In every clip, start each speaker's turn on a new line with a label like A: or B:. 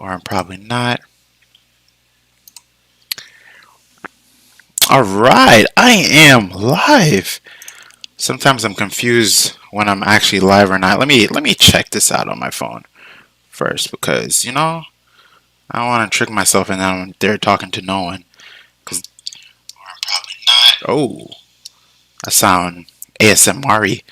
A: or I'm probably not. All right, I am live. Sometimes I'm confused when I'm actually live or not. Let me check this out on my phone first, because I don't want to trick myself and I'm there talking to no one. Cause or I'm probably not. Oh, I sound ASMR-y.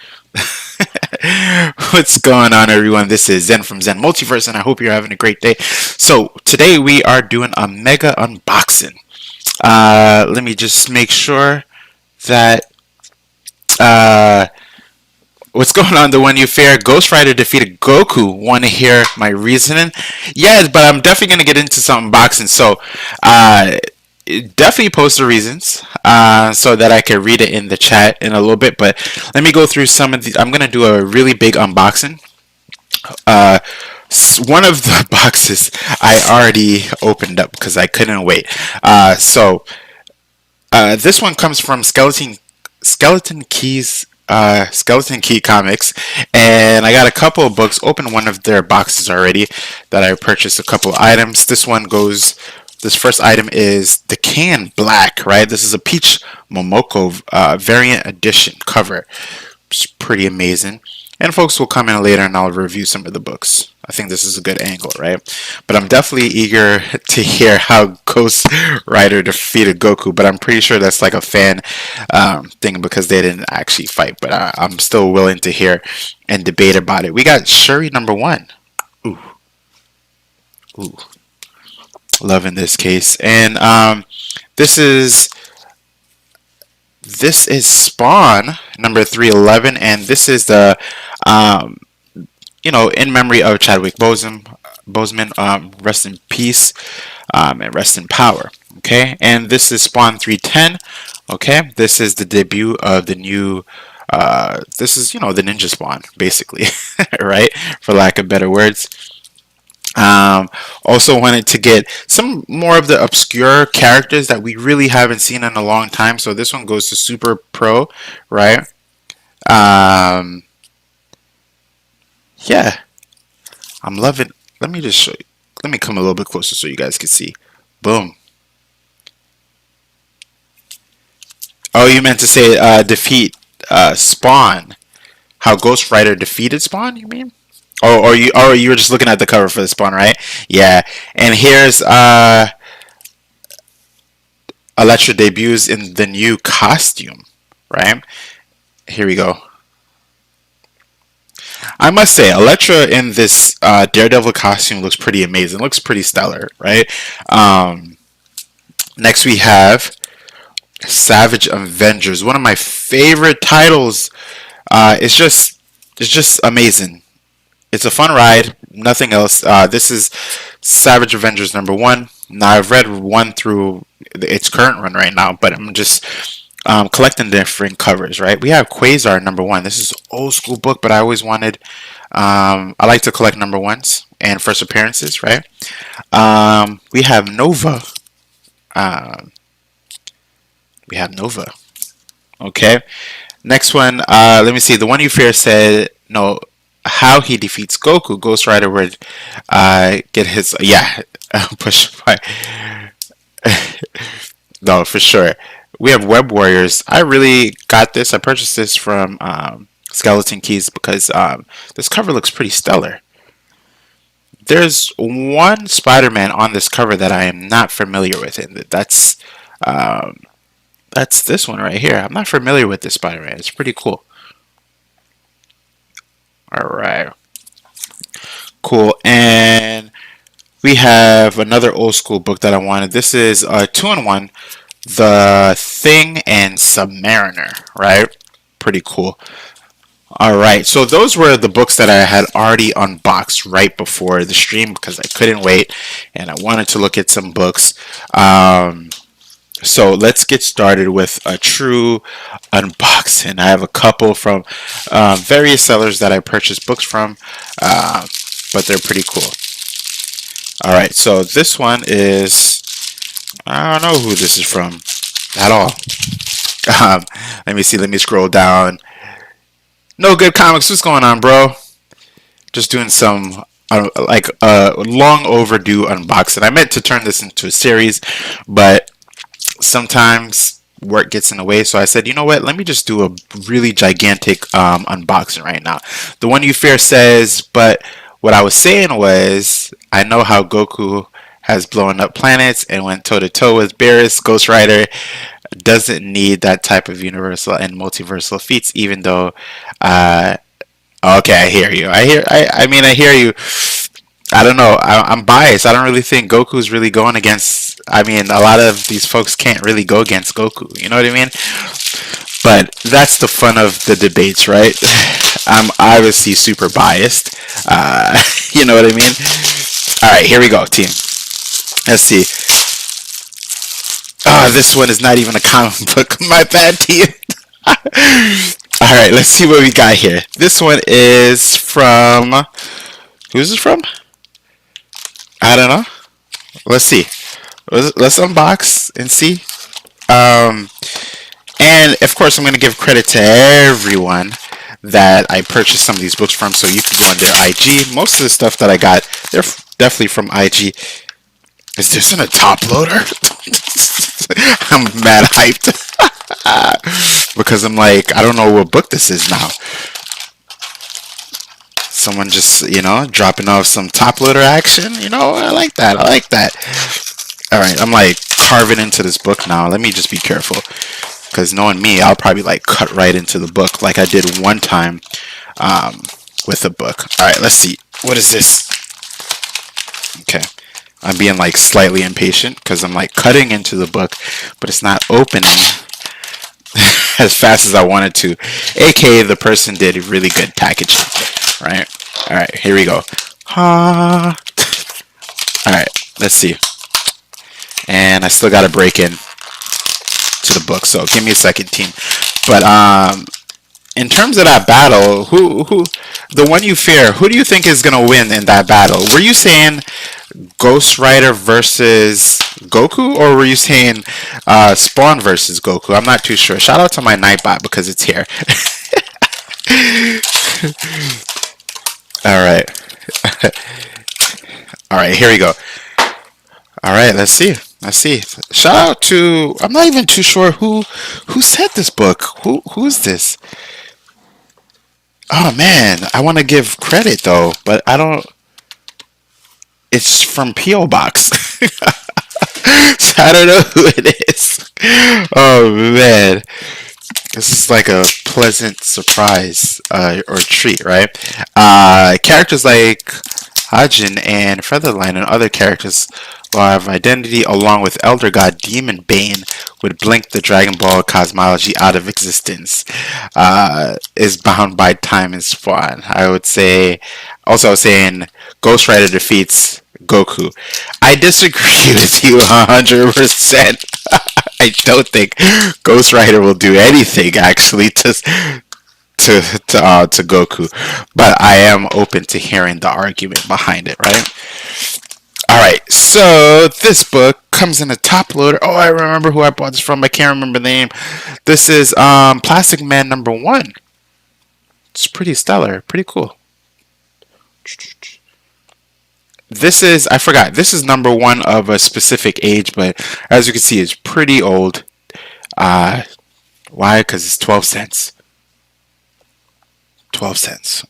A: What's going on, everyone? This is Zen from Zen Multiverse, and I hope you're having a great day. So today we are doing a mega unboxing. Let me just make sure that what's going on. The one you fear, Ghost Rider defeated Goku. Want to hear my reasoning? Yes, but I'm definitely gonna get into some unboxing. So definitely post the reasons so that I can read it in the chat in a little bit. But let me go through some of the. I'm gonna do a really big unboxing. One of the boxes I already opened up because I couldn't wait. This one comes from Skeleton Key Comics, and I got a couple of books. Opened one of their boxes already that I purchased a couple of items. This first item is the Can Black, right? This is a Peach Momoko variant edition cover. It's pretty amazing. And folks will come in later and I'll review some of the books. I think this is a good angle, right? But I'm definitely eager to hear how Ghost Rider defeated Goku. But I'm pretty sure that's like a fan thing because they didn't actually fight. But I'm still willing to hear and debate about it. We got Shuri #1. Ooh. Ooh. Loving this case. And this is Spawn number 311, and this is the in memory of Chadwick Boseman, rest in peace, and rest in power. Okay, and this is Spawn 310. Okay, this is the debut of the new this is the Ninja Spawn, basically. Right, for lack of better words. Also wanted to get some more of the obscure characters that we really haven't seen in a long time. So this one goes to Super Pro, right? Yeah, I'm loving. Let me just show you. Let me come a little bit closer so you guys can see. Boom. Oh, you meant to say defeat Spawn? How Ghost Rider defeated Spawn? You mean? Or you were just looking at the cover for the Spawn, right? Yeah. And here's Elektra debuts in the new costume, right? Here we go. I must say, Elektra in this Daredevil costume looks pretty amazing. Looks pretty stellar, right? Next we have Savage Avengers, one of my favorite titles. It's just amazing. It's a fun ride, nothing else. This is Savage Avengers #1. Now I've read 1 through its current run right now, but I'm just collecting different covers, right? We have Quasar #1. This is an old school book, but I always wanted. I like to collect #1s and first appearances, right? We have Nova. Okay. Next one. Let me see. The one you fear said no. How he defeats Goku. Ghost Rider would get his push by. No, for sure. We have Web Warriors. I really got this. I purchased this from Skeleton Keys because this cover looks pretty stellar. There's one Spider-Man on this cover that I am not familiar with, and that's this one right here. I'm not familiar with this Spider-Man. It's pretty cool. Alright. Cool. And we have another old school book that I wanted. This is 2-in-1. The Thing and Submariner. Right? Pretty cool. Alright. So those were the books that I had already unboxed right before the stream because I couldn't wait. And I wanted to look at some books. So let's get started with a true unboxing. I have a couple from various sellers that I purchased books from, but they're pretty cool. All right, so this one is, I don't know who this is from at all. Let me see, let me scroll down. No Good Comics, what's going on, bro? Just doing some like a long overdue unboxing. I meant to turn this into a series, but sometimes work gets in the way, so I said, you know what, let me just do a really gigantic unboxing right now. The one you fear says, but what I was saying was, I know how Goku has blown up planets and went toe to toe with Beerus. Ghost Rider doesn't need that type of universal and multiversal feats, even though okay, I hear you. I hear you. I don't know. I'm biased. I don't really think Goku's really going against. I mean, a lot of these folks can't really go against Goku. You know what I mean? But that's the fun of the debates, right? I'm obviously super biased. You know what I mean? All right, here we go, team. Let's see. Oh, this one is not even a comic book. My bad, team. All right, let's see what we got here. This one is from. Who's it from? I don't know. Let's see. Let's unbox and see. And of course, I'm going to give credit to everyone that I purchased some of these books from. So you can go on their IG. Most of the stuff that I got, they're definitely from IG. Is this in a top loader? I'm mad hyped. Because I'm like, I don't know what book this is now. Someone just, dropping off some top loader action. I like that. I like that. All right, I'm like carving into this book now. Let me just be careful. Because knowing me, I'll probably like cut right into the book like I did one time with a book. All right, let's see. What is this? Okay. I'm being like slightly impatient because I'm like cutting into the book, but it's not opening as fast as I wanted to. AKA the person did a really good packaging, right? All right, here we go. All right, let's see. And I still got to break in to the book, so give me a second, team. But in terms of that battle, who the one you fear, who do you think is gonna win in that battle? Were you saying Ghost Rider versus Goku, or were you saying Spawn versus Goku? I'm not too sure. Shout out to my Nightbot because it's here. All right. All right, here we go. All right, let's see. Shout out to, I'm not even too sure who said this book. Who's this? Oh man, I want to give credit though, but I don't. It's from P.O. Box. So I don't know who it is. Oh man. This is like a pleasant surprise or treat, right? Characters like Hajin and Featherline and other characters will have identity along with Elder God Demon Bane would blink the Dragon Ball cosmology out of existence. Is bound by time and Spawn. I would say, also saying Ghost Rider defeats Goku. I disagree with you 100%. I don't think Ghost Rider will do anything actually to Goku, but I am open to hearing the argument behind it, right? All right, so this book comes in a top loader. Oh, I remember who I bought this from. I can't remember the name. This is Plastic Man #1. It's pretty stellar, pretty cool. This is, I forgot, this is #1 of a specific age, but as you can see, it's pretty old. Why? Because it's 12 cents. 12 cents.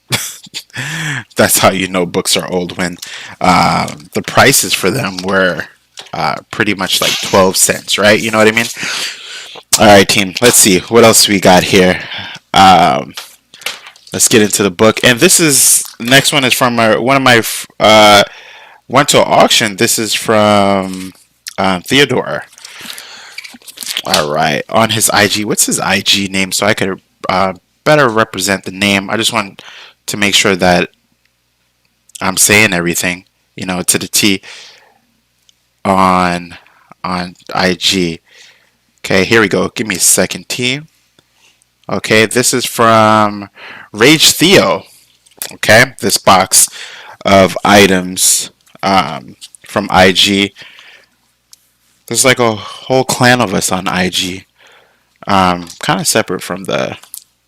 A: That's how you know books are old, when the prices for them were pretty much like 12 cents, right? You know what I mean? All right, team. Let's see. What else we got here? Let's get into the book. And this is, next one is from one of my, went to an auction. This is from Theodore. All right. On his IG. What's his IG name? So I could better represent the name. I just want to make sure that I'm saying everything, to the T on IG. Okay, here we go. Give me a second, team. Okay, this is from Rage Theo. Okay, this box of items from IG. There's like a whole clan of us on IG. Kind of separate from the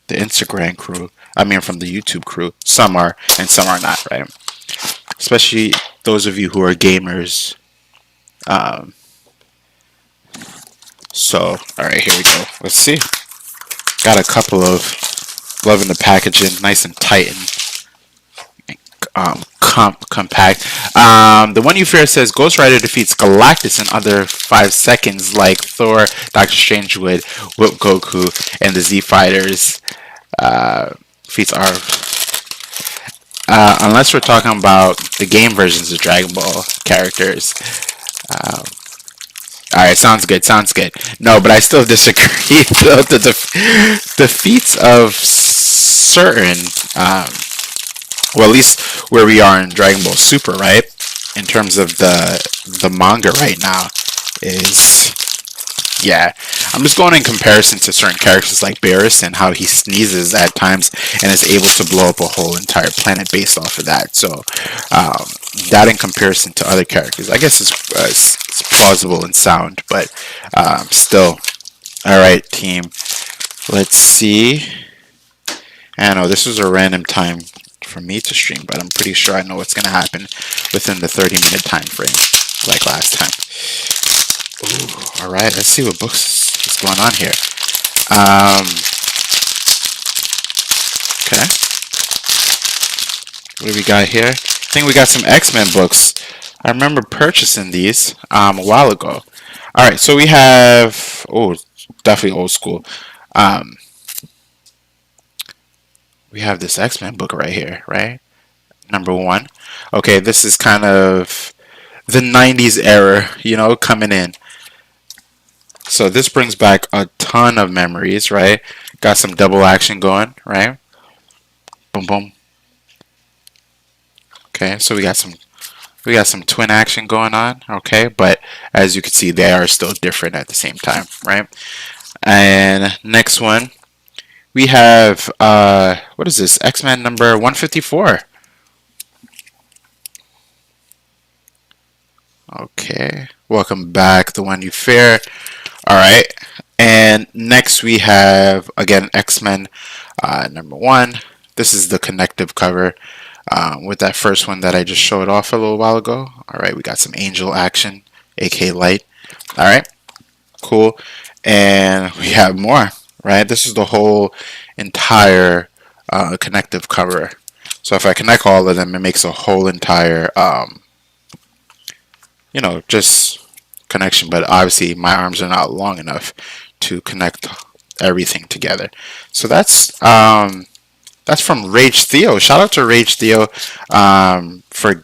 A: Instagram crew. I mean, from the YouTube crew. Some are and some are not, right? especially those of you who are gamers. So, alright, here we go. Let's see. Got a couple of loving the packaging, nice and tight and compact. The one you fear says Ghost Rider defeats Galactus in under 5 seconds, like Thor, Doctor Strange would whip Goku, and the Z Fighters defeats our. Unless we're talking about the game versions of Dragon Ball characters. Alright, sounds good, sounds good. No, but I still disagree. The feats of certain, well, at least where we are in Dragon Ball Super, right? In terms of the manga right now is, yeah. I'm just going in comparison to certain characters like Barris and how he sneezes at times and is able to blow up a whole entire planet based off of that. So, that in comparison to other characters, I guess it's plausible and sound, but still. Alright, team. Let's see. I know this was a random time for me to stream, but I'm pretty sure I know what's going to happen within the 30-minute time frame, like last time. Ooh, alright, let's see what books is going on here. Okay. What do we got here? I think we got some X-Men books. I remember purchasing these a while ago. Alright, so we have, oh, definitely old school. We have this X-Men book right here, right? Number 1. Okay, this is kind of the 90s era, you know, coming in. So this brings back a ton of memories, right? Got some double action going, right? Boom, boom. Okay, so we got some twin action going on, okay? But as you can see, they are still different at the same time, right? And next one, we have, what is this? X-Men number 154. Okay, welcome back, the one you fear. Alright, and next we have, again, X-Men number 1. This is the connective cover with that first one that I just showed off a little while ago. Alright, we got some angel action, aka light. Alright, cool. And we have more, right? This is the whole entire connective cover. So if I connect all of them, it makes a whole entire, you know, just connection. But obviously my arms are not long enough to connect everything together. So that's from Rage Theo. Shout out to Rage Theo for,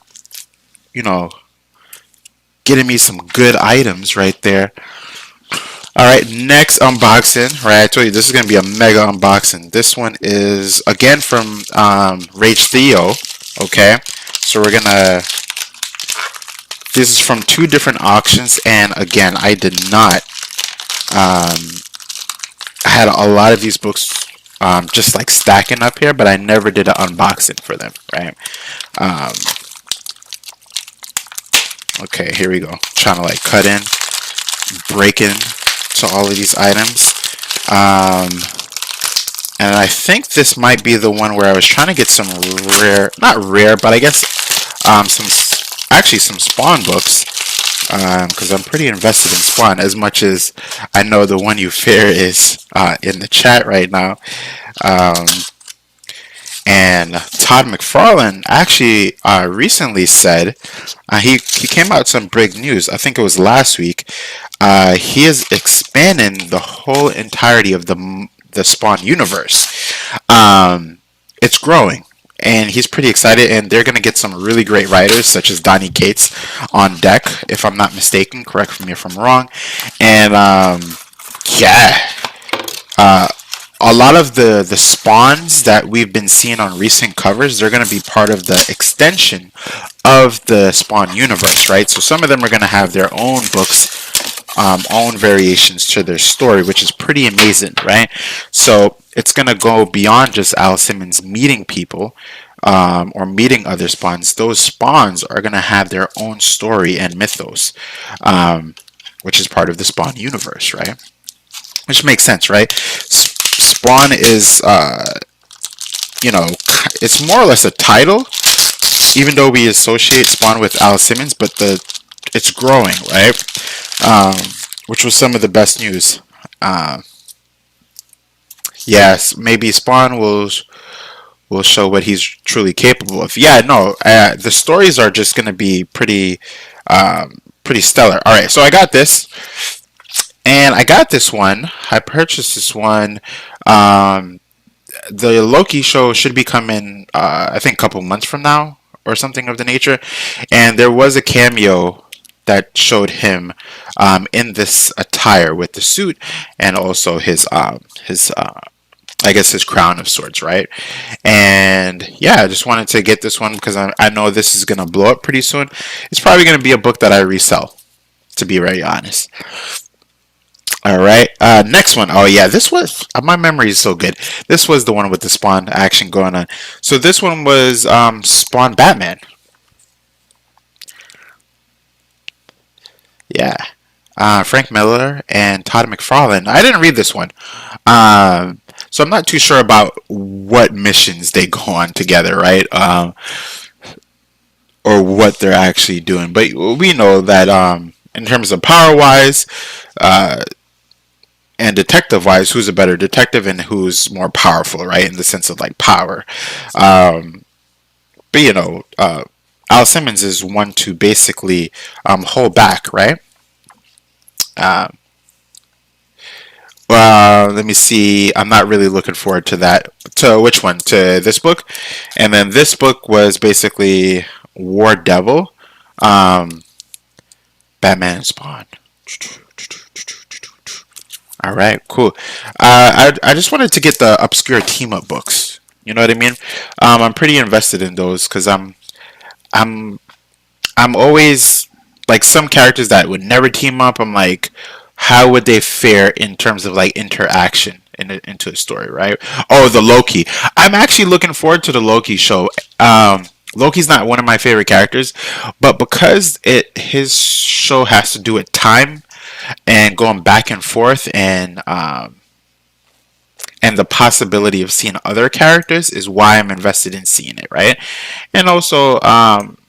A: you know, getting me some good items right there. Alright, next unboxing, right? I told you this is going to be a mega unboxing. This one is, again, from Rage Theo, okay? So we're going to, this is from 2 different auctions, and again, I did not, I had a lot of these books just like stacking up here, but I never did an unboxing for them, right? Okay, here we go. Trying to like cut in, break in to all of these items. And I think this might be the one where I was trying to get some rare, not rare, but I guess some Spawn books, because I'm pretty invested in Spawn, as much as I know the one you fear is in the chat right now. And Todd McFarlane actually recently said, he came out with some big news, I think it was last week. He is expanding the whole entirety of the Spawn universe. It's growing, and he's pretty excited, and they're going to get some really great writers, such as Donnie Cates on deck, if I'm not mistaken. Correct me if I'm wrong. And yeah, a lot of the spawns that we've been seeing on recent covers, they're going to be part of the extension of the Spawn universe, right? So some of them are going to have their own books, own variations to their story, which is pretty amazing, right? So it's going to go beyond just Al Simmons meeting people or meeting other spawns. Those spawns are going to have their own story and mythos, which is part of the Spawn universe, right? Which makes sense, right? Spawn is, you know, it's more or less a title even though we associate Spawn with Al Simmons, but it's growing, right? Which was some of the best news. Yes, maybe Spawn will show what he's truly capable of. Yeah, no, the stories are just gonna be pretty stellar. All right, so I got this, and I got this one. I purchased this one. The Loki show should be coming, I think, a couple months from now or something of the nature. And there was a cameo that showed him in this attire with the suit and also his I guess his crown of sorts, right? And yeah, I just wanted to get this one because I know this is gonna blow up pretty soon. It's probably gonna be a book that I resell, to be very honest. All right, next one. Oh yeah, this was my memory is so good. This was the one with the Spawn action going on. So this one was Spawn Batman. Yeah, Frank Miller and Todd McFarlane. I didn't read this one, so I'm not too sure about what missions they go on together, right? Or what they're actually doing. But we know that in terms of power wise. And detective wise, who's a better detective and who's more powerful, right? In the sense of like power. But you know, Al Simmons is one to basically hold back, right? Let me see. I'm not really looking forward to that. To which one? To this book, and then this book was basically War Devil, Batman and Spawn. All right, cool. I just wanted to get the obscure team up books. You know what I mean? I'm pretty invested in those because I'm always like some characters that would never team up. I'm like, how would they fare in terms of like interaction into a story, right? Oh, the Loki. I'm actually looking forward to the Loki show. Loki's not one of my favorite characters, but because his show has to do with time and going back and forth and the possibility of seeing other characters is why I'm invested in seeing it, right? And also Tom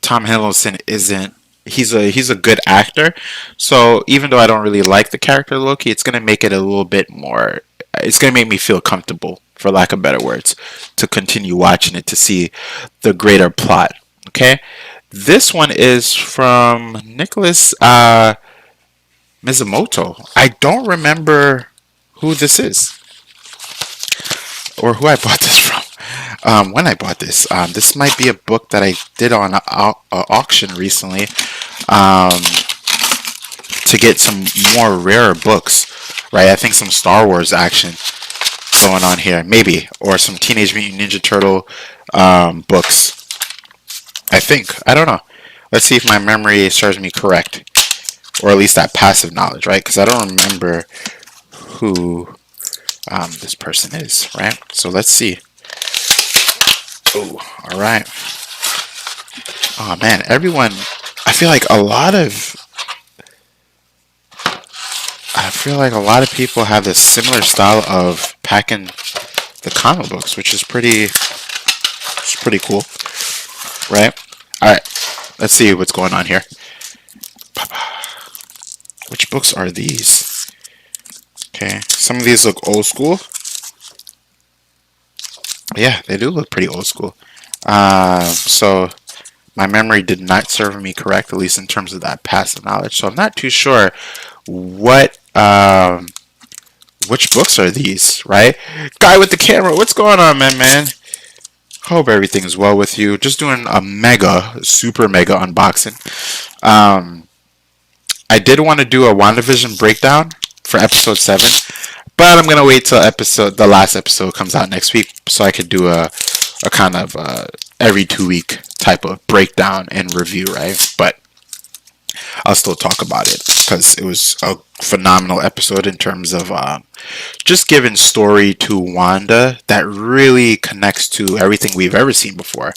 A: Hiddleston isn't he's a good actor, so even though I don't really like the character Loki, it's gonna make it a little bit more. It's gonna make me feel comfortable, for lack of better words, to continue watching it to see the greater plot. Okay, this one is from Nicholas Mizumoto. I don't remember who this is or who I bought this from. When I bought this, this might be a book that I did on an auction recently to get some more rare books, right? I think some Star Wars action going on here, maybe, or some Teenage Mutant Ninja Turtle books. I think. I don't know. Let's see if my memory serves me correct. Or at least that passive knowledge, right? Because I don't remember who this person is, right? So let's see. Oh, all right. Oh man, everyone. I feel like a lot of people have this similar style of packing the comic books, which is pretty cool, right? All right, let's see what's going on here. Which books are these? Okay, some of these look old school. Yeah, they do look pretty old school. So my memory did not serve me correct, at least in terms of that passive knowledge. So I'm not too sure what which books are these, right? Guy with the camera, what's going on, man? Hope everything's well with you. Just doing a super mega unboxing. I did want to do a WandaVision breakdown for episode 7, but I'm gonna wait till the last episode comes out next week, so I could do a kind of every 2-week type of breakdown and review, right? But I'll still talk about it because it was a phenomenal episode in terms of just giving story to Wanda that really connects to everything we've ever seen before,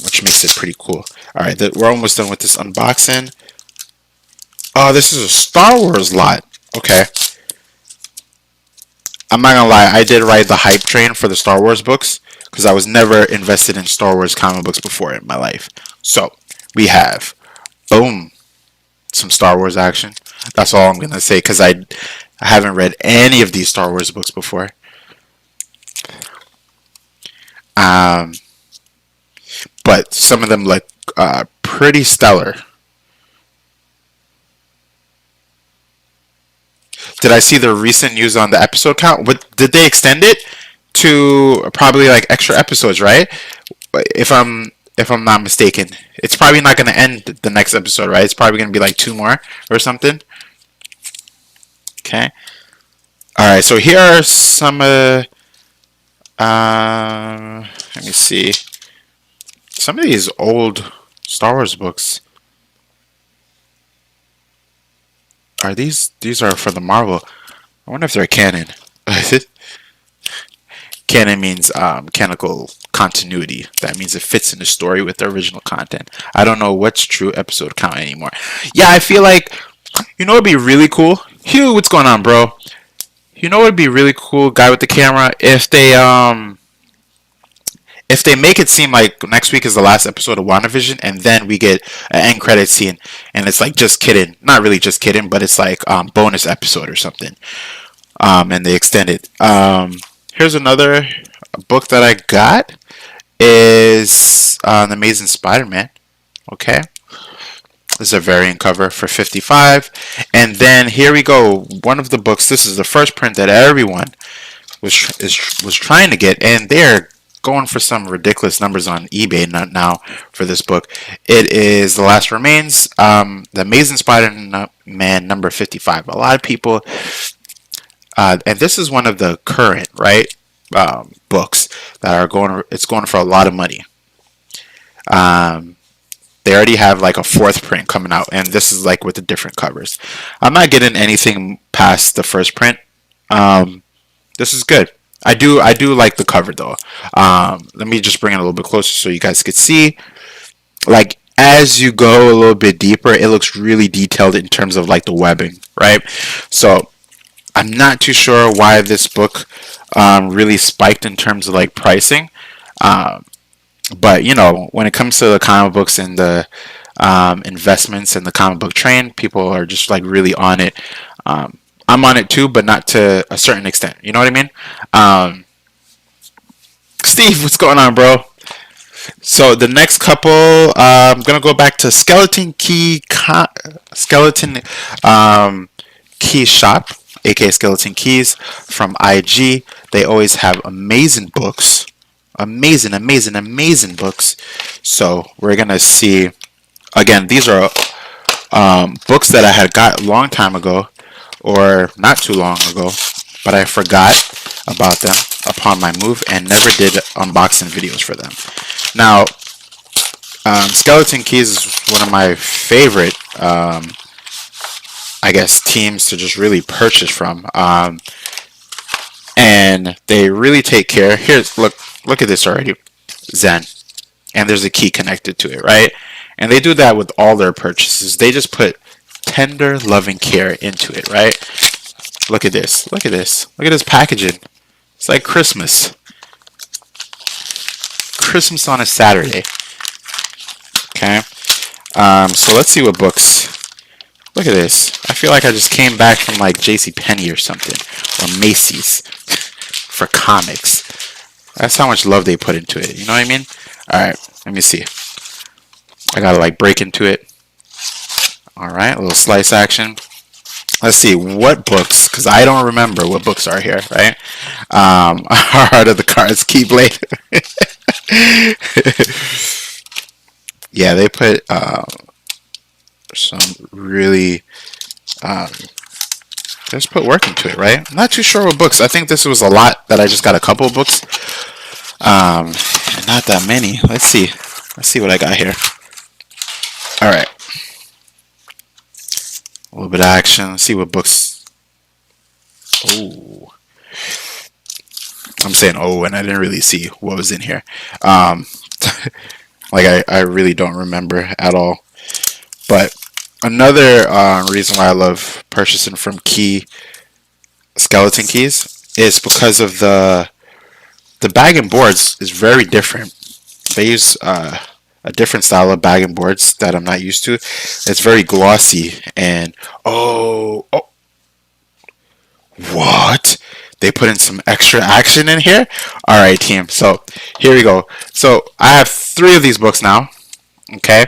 A: which makes it pretty cool. All right, we're almost done with this unboxing. Oh, this is a Star Wars lot. Okay. I'm not gonna lie, I did ride the hype train for the Star Wars books because I was never invested in Star Wars comic books before in my life. So we have, boom, some Star Wars action. That's all I'm gonna say, because I haven't read any of these Star Wars books before. But some of them look pretty stellar. Did I see the recent news on the episode count? What did they extend it to? Probably like extra episodes, right? If I'm not mistaken, it's probably not going to end the next episode, right? It's probably going to be like 2 more or something. Okay. All right. So here are some. Let me see. Some of these old Star Wars books. Are these are for the Marvel? I wonder if they're canon. Canon means canonical continuity. That means it fits in the story with the original content. I don't know what's true episode count anymore. Yeah, I feel like, it'd be really cool. Hugh, what's going on, bro? It'd be really cool, guy with the camera, if they make it seem like next week is the last episode of WandaVision, and then we get an end credit scene, and it's like just kidding, not really just kidding, but it's like bonus episode or something, and they extend it. Here's another book that I got is The Amazing Spider-Man. Okay, this is a variant cover for 55, and then here we go. One of the books. This is the first print that everyone was trying to get, and they're going for some ridiculous numbers on eBay now for this book. It is The Last Remains, The Amazing Spider-Man number 55. A lot of people, and this is one of the current, right, books that are it's going for a lot of money. They already have like a 4th print coming out, and this is like with the different covers. I'm not getting anything past the first print. This is good. I do like the cover though. Let me just bring it a little bit closer so you guys could see. Like, as you go a little bit deeper, it looks really detailed in terms of like the webbing, right? So I'm not too sure why this book really spiked in terms of like pricing. But when it comes to the comic books and the investments and the comic book train, people are just like really on it. I'm on it too, but not to a certain extent. You know what I mean? Steve, what's going on, bro? So the next couple, I'm gonna go back to Skeleton Key Shop, aka Skeleton Keys from IG. They always have amazing books, amazing books. So we're gonna see. Again, these are books that I had got a long time ago, or not too long ago, but I forgot about them upon my move and never did unboxing videos for them. Now, Skeleton Keys is one of my favorite, I guess, teams to just really purchase from, and they really take care. Here's look at this already, Zen, and there's a key connected to it, right? And they do that with all their purchases. They just put tender, loving care into it, right? Look at this. Look at this. Look at this packaging. It's like Christmas. Christmas on a Saturday. Okay. So let's see what books. Look at this. I feel like I just came back from like JCPenney or something, or Macy's for comics. That's how much love they put into it. You know what I mean? All right. Let me see. I gotta like break into it. All right, a little slice action. Let's see what books, because I don't remember what books are here, right? Heart of the Cards, Keyblade. Yeah, they put some really, just put work into it, right? I'm not too sure what books. I think this was a lot that I just got a couple of books. Not that many. Let's see what I got here. All right. A little bit of action. Let's see what books. Oh. I'm saying oh, and I didn't really see what was in here. Like I really don't remember at all. But another reason why I love purchasing from Skeleton Keys is because of the the bagging boards is very different. They use a different style of bagging boards that I'm not used to. It's very glossy and oh, what? They put in some extra action in here? Alright, team. So, here we go. So, I have 3 of these books now. Okay.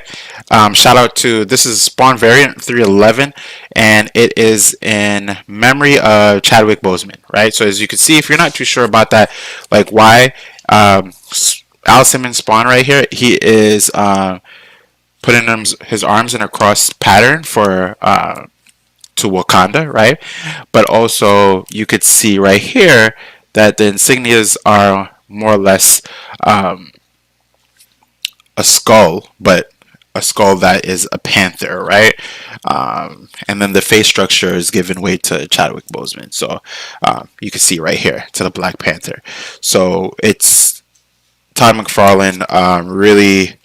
A: Shout out to, this is Spawn variant 311, and it is in memory of Chadwick Boseman, right? So, as you can see, if you're not too sure about that, like why, Al Simmons Spawn right here, he is putting his arms in a cross pattern for to Wakanda, right? But also you could see right here that the insignias are more or less a skull, but a skull that is a panther, right? And then the face structure is given way to Chadwick Boseman. So you can see right here to the Black Panther. So it's Todd McFarlane really.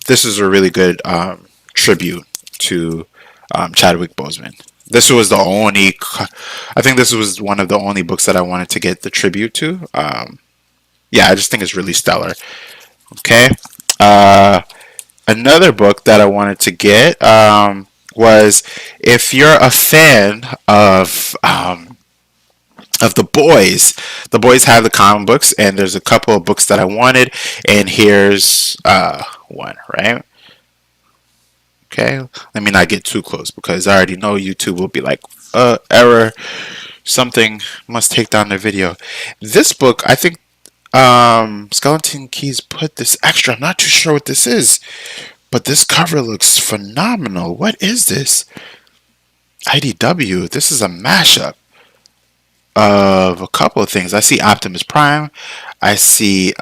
A: This is a really good tribute to Chadwick Boseman. This was the only, I think this was one of the only books that I wanted to get the tribute to. Yeah, I just think it's really stellar. Okay. Another book that I wanted to get was, if you're a fan of the boys. The boys have the comic books, and there's a couple of books that I wanted, and here's one, right? Okay, let me not get too close because I already know YouTube will be like, error, something must take down the video. This book, I think Skeleton Keys put this extra. I'm not too sure what this is, but this cover looks phenomenal. What is this? IDW, this is a mashup of a couple of things. I see Optimus Prime, I see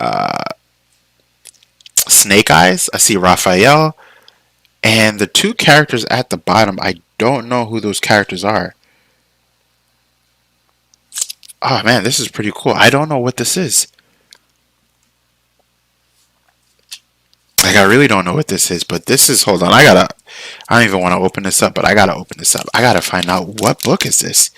A: Snake Eyes, I see Raphael, and the 2 characters at the bottom, I don't know who those characters are. Oh man, this is pretty cool. I don't know what this is. Like, I really don't know what this is, but this is, hold on, I don't even want to open this up, but I gotta open this up. I gotta find out, what book is this?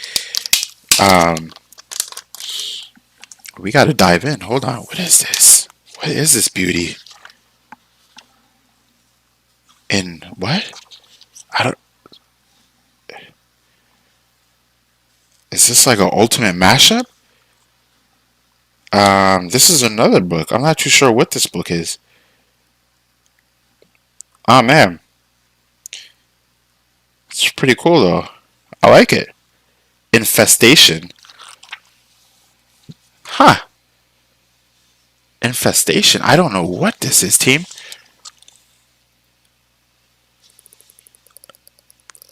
A: We gotta dive in. Hold on. What is this? What is this beauty? In what? I don't. Is this like an ultimate mashup? This is another book. I'm not too sure what this book is. Oh man, it's pretty cool though. I like it. Infestation. Huh. Infestation. I don't know what this is, team.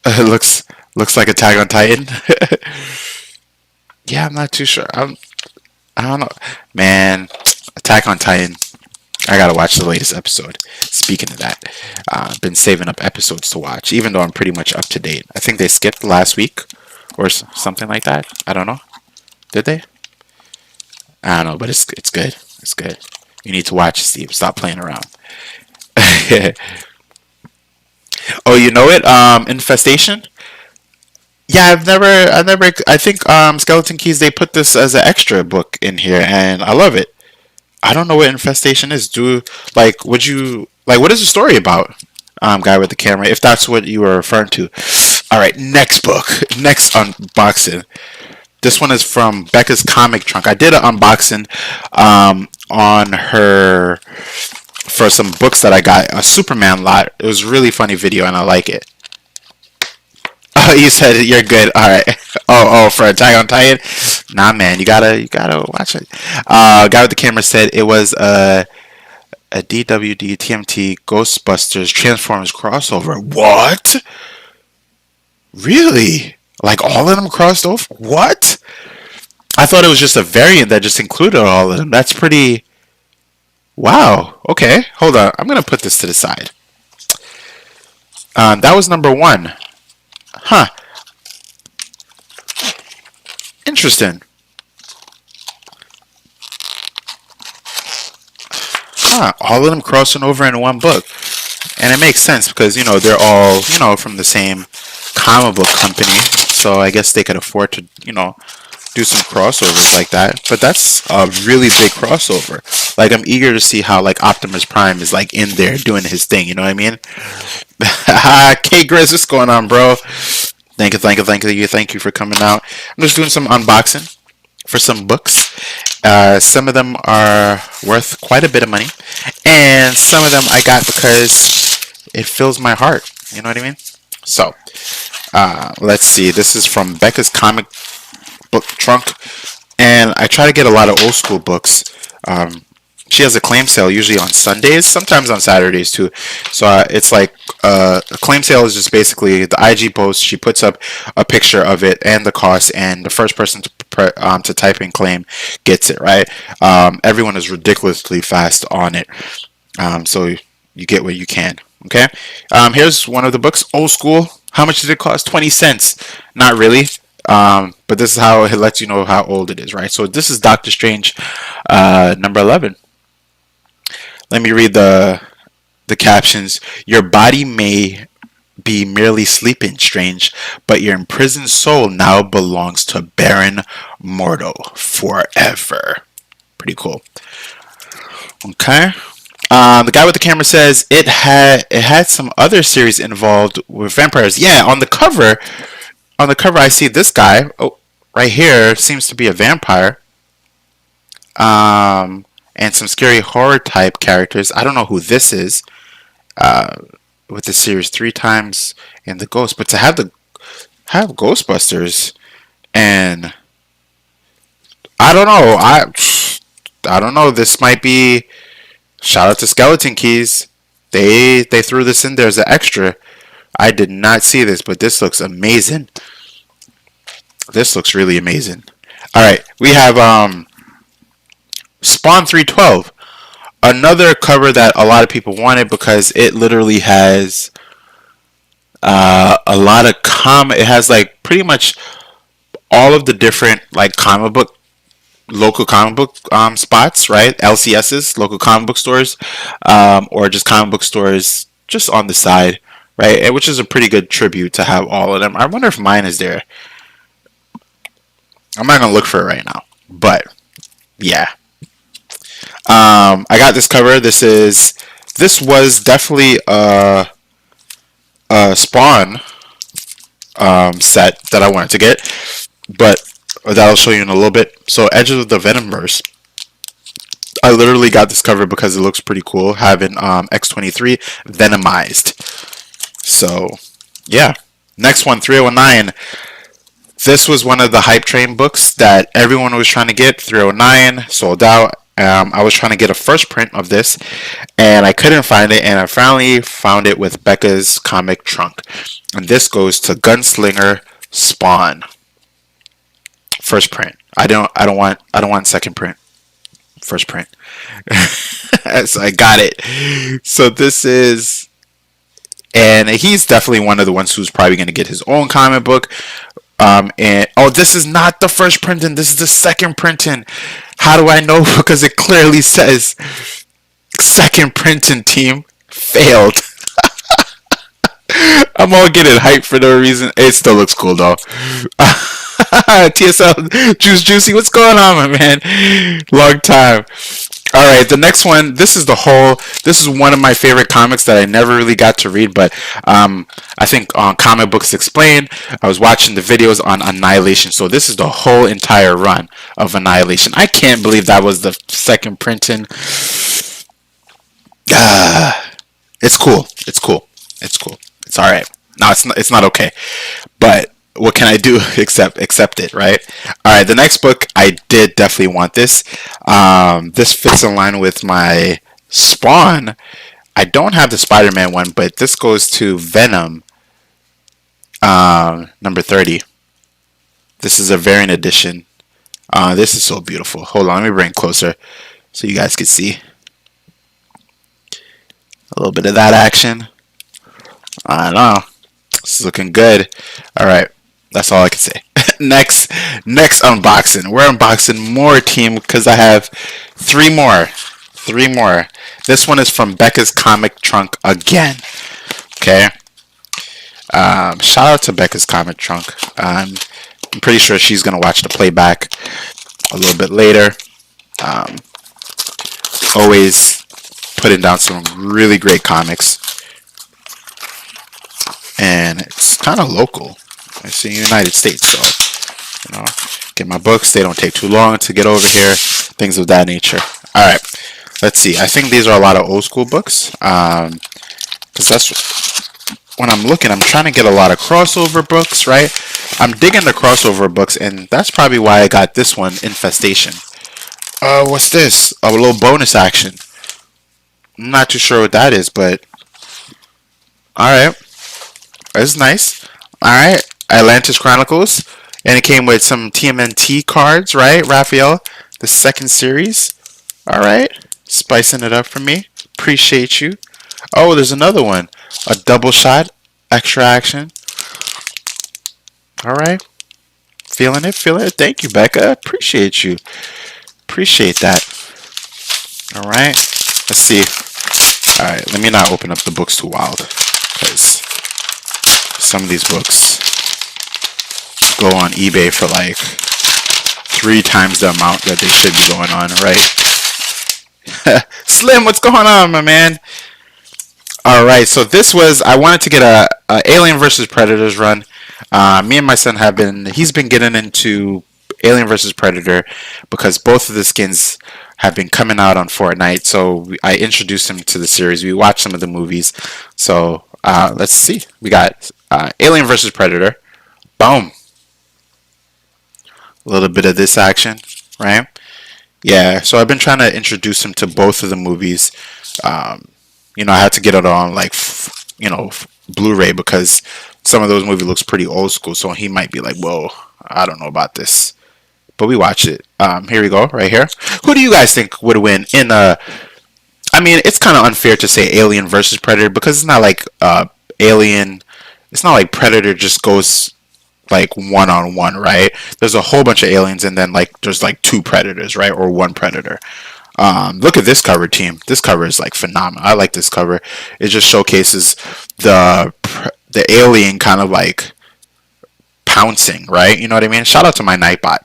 A: It looks like Attack on Titan. Yeah, I'm not too sure. I don't know. Man, Attack on Titan. I gotta watch the latest episode. Speaking of that, I've been saving up episodes to watch, even though I'm pretty much up to date. I think they skipped last week or something like that. I don't know. Did they? I don't know, but it's good. It's good. You need to watch, Steve. Stop playing around. Oh, you know it? Infestation? Yeah, I've never, I think, Skeleton Keys, they put this as an extra book in here, and I love it. I don't know what Infestation is. What is the story about? Guy with the camera, if that's what you were referring to. Alright, next book. Next unboxing. This one is from Becca's Comic Trunk. I did an unboxing on her for some books that I got, a Superman lot. It was a really funny video, and I like it. Oh, you said it. You're good. All right. Oh, for Attack on Titan. Nah, man, you gotta watch it. Guy with the camera said it was a DWD TMT Ghostbusters Transformers crossover. What? Really? Like all of them crossed over? What? I thought it was just a variant that just included all of them. That's pretty. Wow. Okay. Hold on. I'm gonna put this to the side. That was number 1. Huh. Interesting. Huh. All of them crossing over in one book. And it makes sense because, they're all, from the same comic book company. So I guess they could afford to, do some crossovers like that, but that's a really big crossover. Like, I'm eager to see how like Optimus Prime is like in there doing his thing. You know what I mean? K Grizz, what's going on, bro? Thank you for coming out. I'm just doing some unboxing for some books. Some of them are worth quite a bit of money, and some of them I got because it fills my heart. You know what I mean? So, let's see. This is from Becca's comic book trunk, and I try to get a lot of old school books. She has a claim sale usually on Sundays, sometimes on Saturdays too. So it's like a claim sale is just basically the IG post. She puts up a picture of it and the cost, and the first person to type in claim gets it, right? Everyone is ridiculously fast on it, so you get what you can. Okay, here's one of the books, old school. How much did it cost? 20 cents. Not really. But this is how it lets you know how old it is, right? So this is Doctor Strange, number 11. Let me read the captions. Your body may be merely sleeping, Strange, but your imprisoned soul now belongs to Baron Mordo forever. Pretty cool. Okay. The guy with the camera says it had some other series involved with vampires. Yeah, on the cover I see this guy. Oh, right here seems to be a vampire. And some scary horror type characters. I don't know who this is. With the series 3 times in the Ghost, but to have Ghostbusters, and I don't know. I don't know. This might be. Shout out to Skeleton Keys. They threw this in there as an extra. I did not see this, but this looks amazing. This looks really amazing. All right, we have Spawn 312. Another cover that a lot of people wanted because it literally has a lot of it has like pretty much all of the different like local comic book spots, right? LCSs, local comic book stores, or just comic book stores just on the side, right? And which is a pretty good tribute to have all of them. I wonder if mine is there. I'm not gonna look for it right now, but yeah. I got this cover. This was definitely a Spawn set that I wanted to get, but that I'll show you in a little bit. So Edges of the Venomverse. I literally got this cover because it looks pretty cool, having X-23 venomized. So yeah. Next one, 309. This was one of the hype train books that everyone was trying to get. 309 sold out. I was trying to get a first print of this, and I couldn't find it, and I finally found it with Becca's comic trunk. And this goes to Gunslinger Spawn. First print. I don't want second print. First print. So I got it. So this is, and he's definitely one of the ones who's probably going to get his own comic book. And this is not the first printing. This is the second printing. How do I know? Because it clearly says second printing team failed. I'm all getting hyped for no reason. It still looks cool though. TSL Juicy, what's going on, my man? Long time. All right, the next one. This is one of my favorite comics that I never really got to read, but I think on Comic Books Explained, I was watching the videos on Annihilation. So this is the whole entire run of Annihilation. I can't believe that was the second printing. It's cool. It's cool. It's cool. It's all right. No, it's not okay, but what can I do except accept it, right? All right, the next book, I did definitely want this. This fits in line with my Spawn. I don't have the Spider-Man one, but this goes to Venom, number 30. This is a variant edition. This is so beautiful. Hold on, let me bring it closer so you guys can see a little bit of that action. I know. This is looking good. All right. That's all I can say. Next unboxing. We're unboxing more team because I have three more. This one is from Becca's comic trunk again. Okay. Shout out to Becca's comic trunk. I'm pretty sure she's gonna watch the playback a little bit later. Always putting down some really great comics, and it's kind of local. It's in the United States, so get my books. They don't take too long to get over here. Things of that nature. All right, let's see. I think these are a lot of old school books, because that's when I'm looking. I'm trying to get a lot of crossover books, right? I'm digging the crossover books, and that's probably why I got this one, Infestation. What's this? A little bonus action. I'm not too sure what that is, but alright. That's nice. Alright. Atlantis Chronicles. And it came with some Tmnt cards, right? Raphael, the second series. Alright. Spicing it up for me. Appreciate you. Oh, there's another one. A double shot. Extra action. Alright. Feeling it, feeling it. Thank you, Becca. Appreciate you. Appreciate that. Alright. Let's see. Alright, let me not open up the books too wild, because some of these books go on eBay for like 3 times the amount that they should be going on, right? Slim, what's going on, my man? Alright, so this was, I wanted to get a Alien vs. Predators run. Me and my son he's been getting into Alien vs. Predator because both of the skins have been coming out on Fortnite, so I introduced him to the series. We watched some of the movies, so let's see. We got Alien vs. Predator. Boom. A little bit of this action, right? Yeah, so I've been trying to introduce him to both of the movies. I had to get it on like Blu-ray because some of those movies looks pretty old school, so he might be like, whoa, I don't know about this. But we watch it. Here we go, right here. Who do you guys think would win in I mean, it's kind of unfair to say Alien versus Predator because it's not like Alien. It's not like Predator just goes like one-on-one, right? There's a whole bunch of aliens, and then like there's like 2 predators, right, or 1 predator. Look at this cover, team. This cover is like phenomenal. I like this cover. It just showcases the alien kind of like pouncing, right? You know what I mean? Shout out to my Nightbot.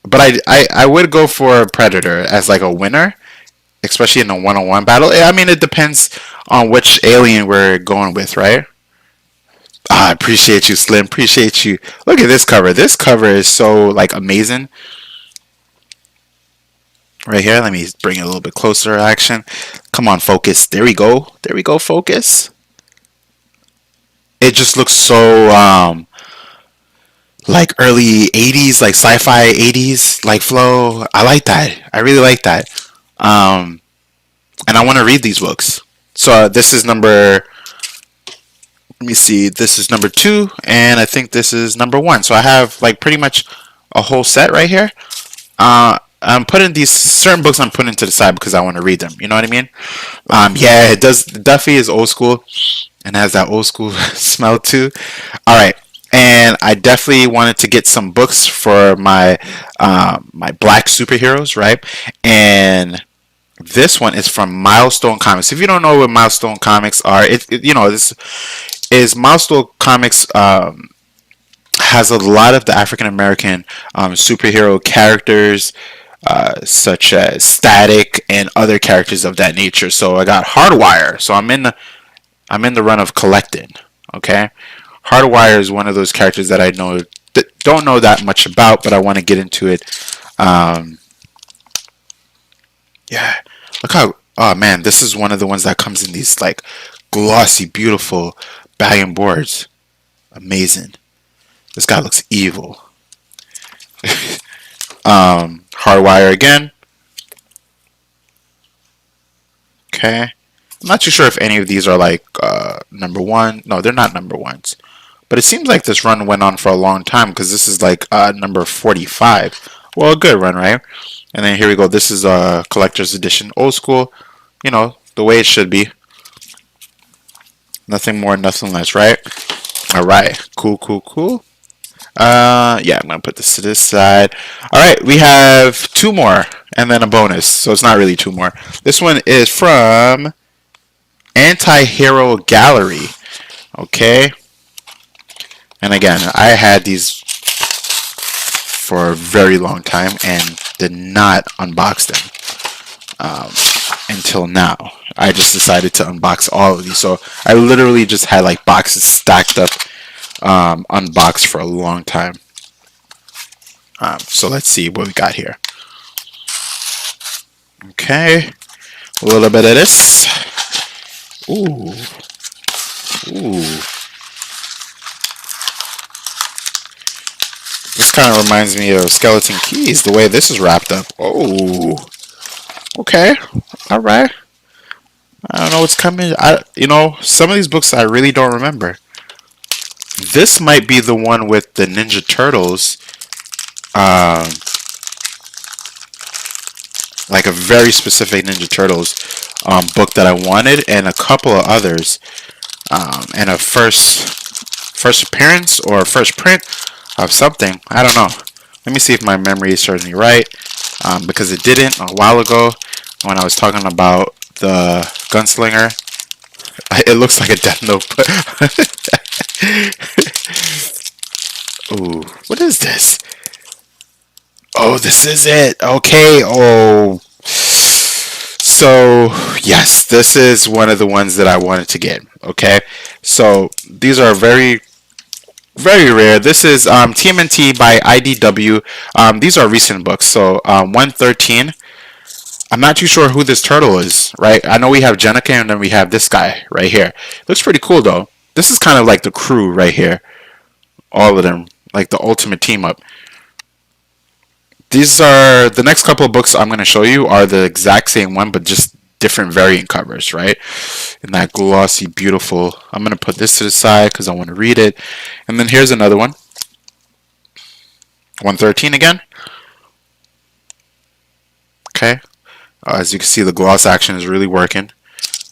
A: But I would go for Predator as like a winner, especially in a one-on-one battle. I mean, it depends on which alien we're going with, right? I appreciate you, Slim. Appreciate you. Look at this cover. This cover is so like amazing. Right here, let me bring it a little bit closer. Action. Come on, focus. There we go. There we go. Focus. It just looks so like early 80s, like sci-fi 80s, like flow. I like that. I really like that. And I want to read these books. So this is number, let me see, this is number 2, and I think this is number 1. So I have like pretty much a whole set right here. I'm putting these certain books I'm putting to the side because I want to read them. You know what I mean? Yeah, it does. Duffy is old school and has that old school smell too. All right. And I definitely wanted to get some books for my my black superheroes, right? And this one is from Milestone Comics. If you don't know what Milestone Comics are, this is Milestone Comics has a lot of the African American superhero characters, such as Static and other characters of that nature. So I got Hardwire. So I'm in the run of collecting. Okay. Hardwire is one of those characters that I don't know that much about, but I want to get into it. Yeah, look how, oh man, this is one of the ones that comes in these like glossy, beautiful bag and boards. Amazing. This guy looks evil. Hardwire again. Okay. I'm not too sure if any of these are like number 1. No, they're not number 1s. But it seems like this run went on for a long time because this is like number 45. Well, a good run, right? And then here we go. This is a collector's edition, old school. You know, the way it should be. Nothing more, nothing less, right? All right. Cool, cool, cool. Yeah, I'm going to put this to this side. All right, we have 2 more and then a bonus. So it's not really 2 more. This one is from Anti-Hero Gallery. Okay. And again, I had these for a very long time and did not unbox them until now. I just decided to unbox all of these. So I literally just had like boxes stacked up, unboxed for a long time. So let's see what we got here. Okay, a little bit of this. Ooh. This kind of reminds me of Skeleton Keys, the way this is wrapped up. Oh, okay, all right. I don't know what's coming. Some of these books I really don't remember. This might be the one with the Ninja Turtles. Like a very specific Ninja Turtles book that I wanted, and a couple of others, and a first appearance or first print of something. I don't know. Let me see if my memory is serving me right, because it didn't a while ago when I was talking about the Gunslinger. It looks like a Death Note. Ooh, what is this? Oh, this is it. Okay. Oh, so yes, this is one of the ones that I wanted to get. Okay, so these are very, very rare. This is TMNT by IDW. These are recent books. So 113. I'm not too sure who this turtle is, right? I know we have Jenica, and then we have this guy right here. Looks pretty cool though. This is kind of like the crew right here. All of them, like the ultimate team up. These are the next couple of books I'm going to show you are the exact same one, but just different variant covers, right? And that glossy, beautiful. I'm going to put this to the side because I want to read it. And then here's another one. 113 again. Okay. As you can see, the gloss action is really working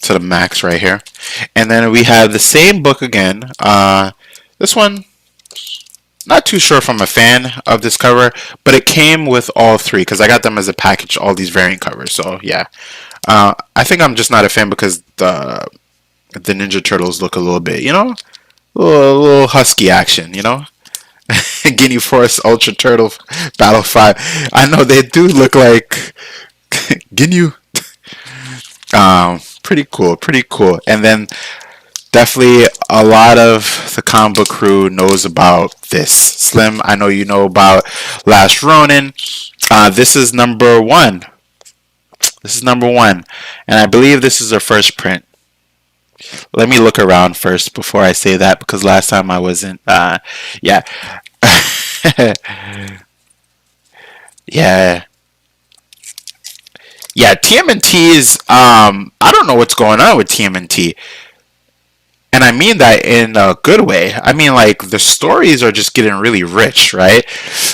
A: to the max right here. And then we have the same book again. This one, not too sure if I'm a fan of this cover, but it came with all three because I got them as a package, all these variant covers. So yeah, I think I'm just not a fan because the Ninja Turtles look a little bit, a little husky action, Guinea Force Ultra Turtle Battle 5. I know they do look like Ginyu. Pretty cool. And then definitely a lot of the comic book crew knows about this. Slim, I know you know about Last Ronin. This is number 1. And I believe this is their first print. Let me look around first before I say that, because last time I wasn't. Yeah. Yeah, TMNT is, I don't know what's going on with TMNT. And I mean that in a good way. I mean, like, the stories are just getting really rich, right?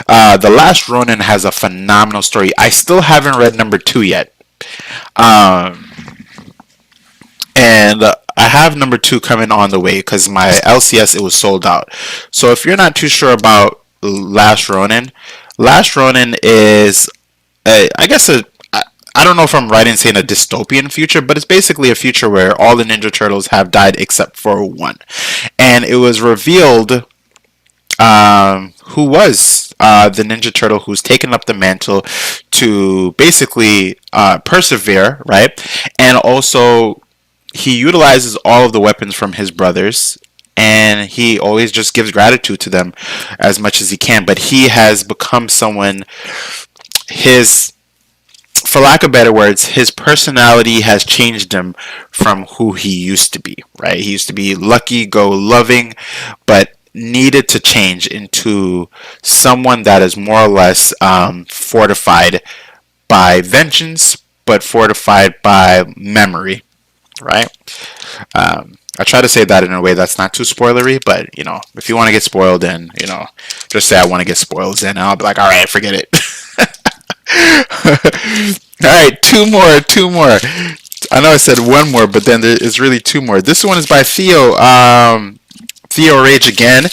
A: The Last Ronin has a phenomenal story. I still haven't read number 2 yet. And I have number 2 coming on the way because my LCS, it was sold out. So if you're not too sure about Last Ronin is, I guess, I don't know if I'm right in saying a dystopian future, but it's basically a future where all the Ninja Turtles have died except for one. And it was revealed who was the Ninja Turtle who's taken up the mantle to basically persevere, right? And also, he utilizes all of the weapons from his brothers, and he always just gives gratitude to them as much as he can. But he has become someone, for lack of better words, his personality has changed him from who he used to be, right? He used to be lucky-go-loving, but needed to change into someone that is more or less fortified by vengeance, but fortified by memory, right? I try to say that in a way that's not too spoilery, but, if you want to get spoiled, then, just say I want to get spoiled, then I'll be like, all right, forget it. Alright, two more. I know I said one more, but then there is really 2 more. This one is by Theo. Theo Rage again.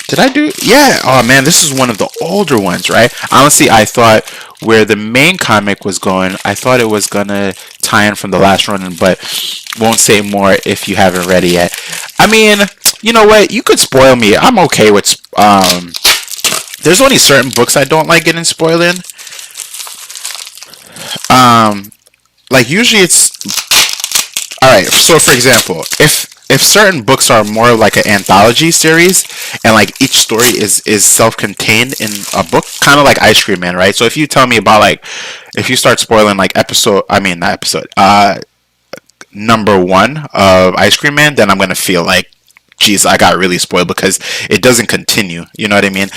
A: Did I do? Yeah. Oh man, this is one of the older ones, right? Honestly, I thought where the main comic was going, I thought it was gonna tie in from the Last Ronin, but won't say more if you haven't read it yet. I mean, You know what? You could spoil me. I'm okay with. There's only certain books I don't like getting spoiled in. Like usually it's all right. So for example, if certain books are more like an anthology series and like each story is self-contained in a book, kind of like Ice Cream Man, right? So if you tell me about like if you start spoiling like episode, I mean not episode, number one of Ice Cream Man, then I'm gonna feel like, geez, I got really spoiled because it doesn't continue. You know what I mean?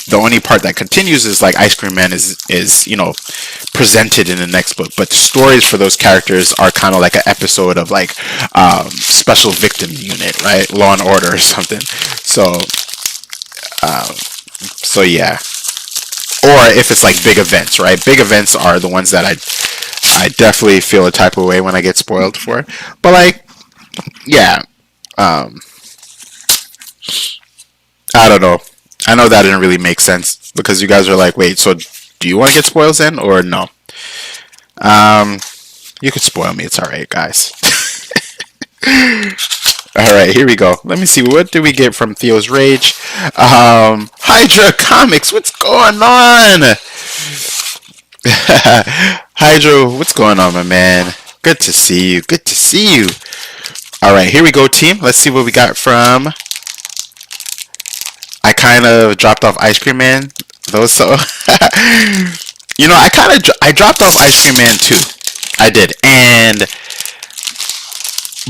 A: The only part that continues is like Ice Cream Man is you know presented in the next book, but the stories for those characters are kind of like an episode of like Special Victim Unit, right? Law and Order or something. So yeah. Or if it's like big events, right? Big events are the ones that I definitely feel a type of way when I get spoiled for. But like, yeah, I don't know. I know that didn't really make sense because you guys are like, wait, so do you want to get spoiled then or no? You could spoil me. It's all right, guys. All right, here we go. Let me see. What do we get from Theo's Rage? Hydra Comics. What's going on? Hydra, what's going on, my man? Good to see you. Good to see you. All right, here we go, team. Let's see what we got from. I kind of dropped off Ice Cream Man, though. So, you know, I dropped off Ice Cream Man too. I did,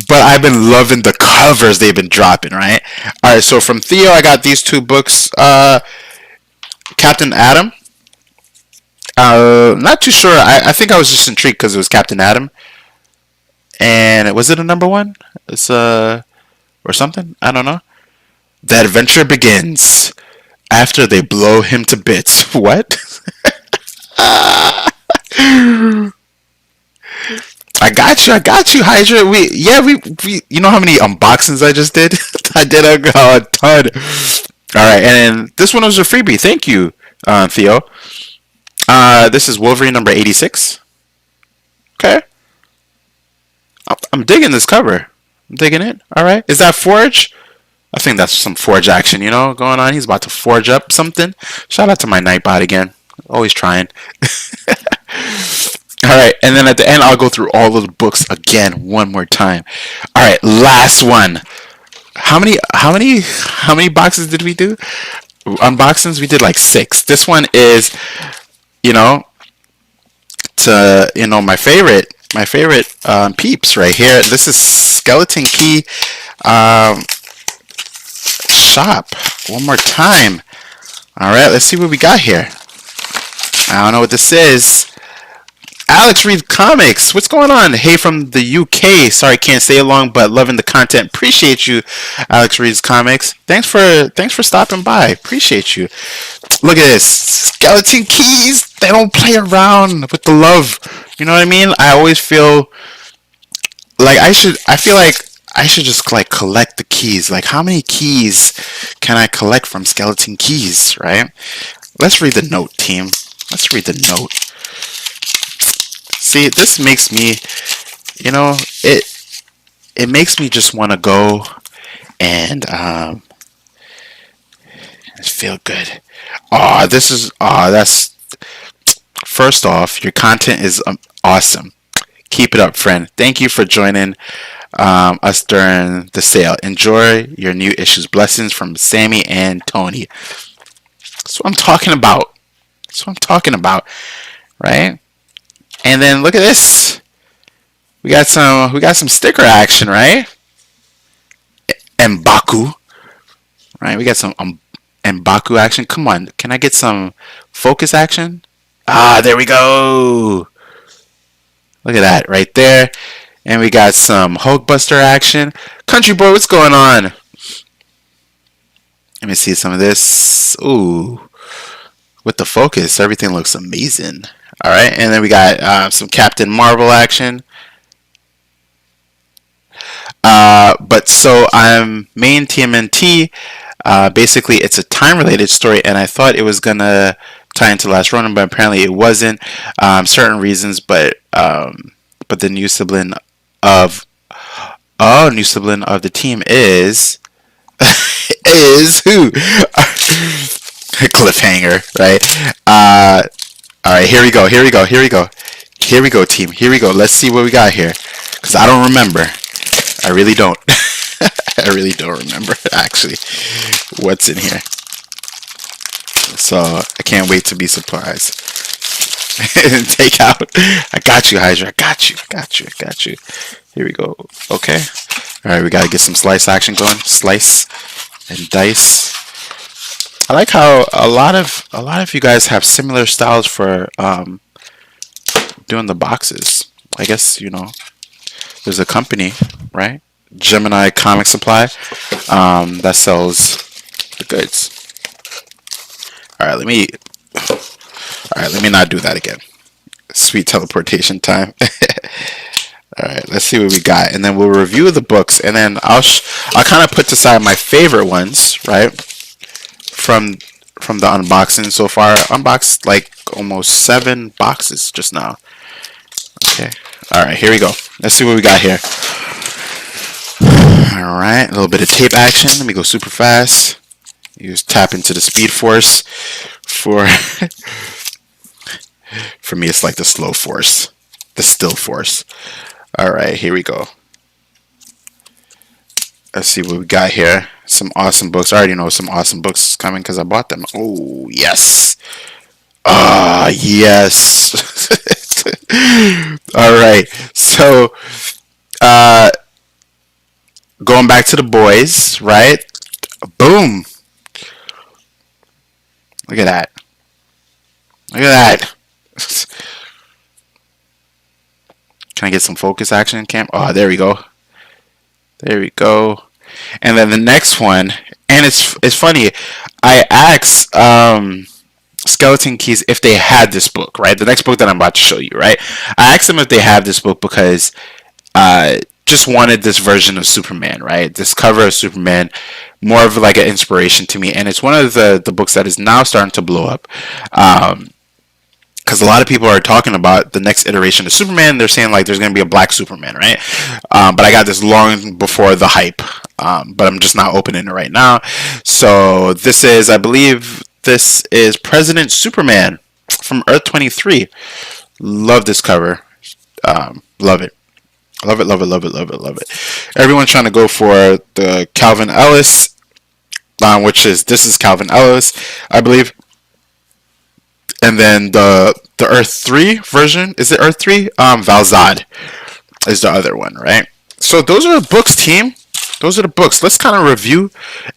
A: but I've been loving the covers they've been dropping. Right. All right. So from Theo, I got these two books. Captain Atom. Not too sure. I think I was just intrigued because it was Captain Atom. And was it a number one? It's or something. I don't know. The adventure begins after they blow him to bits. What? I got you, Hydra. We. You know how many unboxings I just did? I did a ton. All right, and this one was a freebie. Thank you, Theo. This is Wolverine number 86. Okay. I'm digging this cover. I'm digging it. All right. Is that Forge? I think that's some Forge action, you know, going on. He's about to forge up something. Shout out to my Nightbot again. Always trying. All right. And then at the end, I'll go through all of the books again one more time. All right. Last one. How many boxes did we do? Unboxings? We did like 6. This one is, you know, my favorite peeps right here. This is Skeleton Key shop. One more time. All right, let's see what we got here. I don't know what this is. Alex Reed Comics. What's going on? Hey from the UK. Sorry, can't stay along, but loving the content. Appreciate you, Alex Reed's Comics. Thanks for stopping by. Appreciate you. Look at this. Skeleton Keys. They don't play around with the love. You know what I mean? I always feel like I feel like I should just like collect the keys. Like how many keys can I collect from Skeleton Keys, right? Let's read the note, team. Let's read the note. See, this makes me, you know, it makes me just want to go and feel good. That's first off, your content is awesome. Keep it up, friend. Thank you for joining us during the sale. Enjoy your new issues. Blessings from Sammy and Tony. That's what I'm talking about. Right? And then look at this. We got some sticker action, right? M'Baku. Right? We got some M'Baku action. Come on. Can I get some focus action? There we go. Look at that right there. And we got some Hulkbuster action. Country Boy, what's going on? Let me see some of this. Ooh. With the focus, everything looks amazing. All right, and then we got some Captain Marvel action. But so I'm main Tmnt. Basically, it's a time-related story, and I thought it was gonna tie into Last Ronin, but apparently it wasn't. Certain reasons, but the new sibling of the team is is who? Cliffhanger, right? All right, here we go. Here we go. Here we go. Here we go, team. Here we go. Let's see what we got here. Because I don't remember. I really don't. I really don't remember, actually, what's in here. So, I can't wait to be surprised. Take out. I got you, Hydra. I got you. I got you. I got you. Here we go. Okay. All right, we got to get some slice action going. Slice and dice. I like how a lot of you guys have similar styles for doing the boxes. I guess, you know, there's a company, right? Gemini Comic Supply, that sells the goods. All right, let me not do that again. Sweet teleportation time. All right, let's see what we got, and then we'll review the books, and then I'll kind of put aside my favorite ones, right? From the unboxing so far. Unboxed like almost 7 boxes just now. Okay. All right, here we go. Let's see what we got here. All right, a little bit of tape action. Let me go super fast. Use tap into the speed force for for me. It's like the slow force, the still force. All right, here we go. Let's see what we got here. Some awesome books. I already know some awesome books coming because I bought them. Oh, yes. Ah, yes. All right. So, going back to the boys, right? Boom. Look at that. Look at that. Can I get some focus action, Cam? Oh, there we go. There we go. And then the next one, and it's funny, I asked Skeleton Keys if they had this book, right? The next book that I'm about to show you, right? I asked them if they have this book because just wanted this version of Superman, right? This cover of Superman, more of like an inspiration to me, and it's one of the books that is now starting to blow up. Because a lot of people are talking about the next iteration of Superman. They're saying like there's going to be a black Superman, right? But I got this long before the hype. But I'm just not opening it right now. So this is, I believe, this is President Superman from Earth 23. Love this cover. Love it. Love it, love it, love it, love it, love it. Everyone's trying to go for the Calvin Ellis, this is Calvin Ellis, I believe. And then the Earth 3 version, is it Earth 3? Valzad is the other one, right? So those are the books, team. Those are the books. Let's kind of review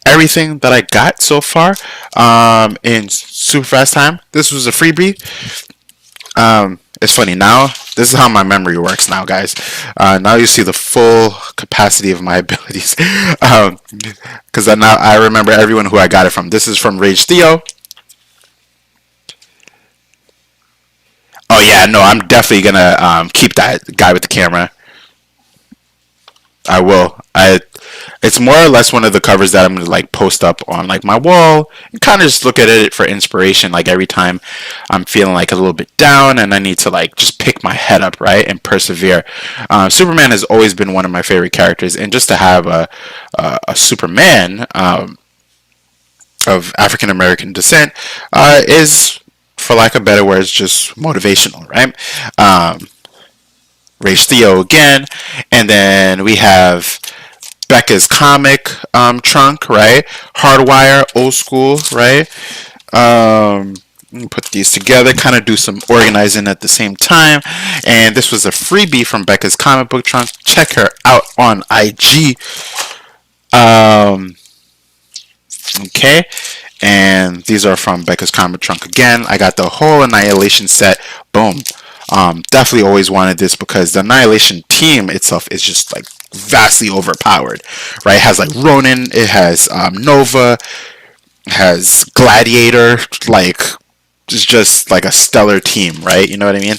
A: everything that I got so far in super fast time. This was a freebie. It's funny now. This is how my memory works now, guys. Now you see the full capacity of my abilities. Because now I remember everyone who I got it from. This is from Rage Theo. Oh yeah, no, I'm definitely gonna keep that guy with the camera. I will. It's more or less one of the covers that I'm gonna like post up on like my wall and kind of just look at it for inspiration. Like every time I'm feeling like a little bit down and I need to like just pick my head up, right, and persevere. Superman has always been one of my favorite characters, and just to have a Superman of African American descent is, for lack of better words, just motivational, right? Rage Theo again, and then we have Becca's comic trunk, right? Hardwire, old school, right? Let me put these together, kind of do some organizing at the same time. And this was a freebie from Becca's comic book trunk. Check her out on IG. Okay. And these are from Becca's comic trunk again. I got the whole Annihilation set. Boom. Definitely always wanted this because the Annihilation team itself is just like vastly overpowered, right? It has like Ronin, it has Nova, it has Gladiator, like it's just like a stellar team, right? You know what I mean?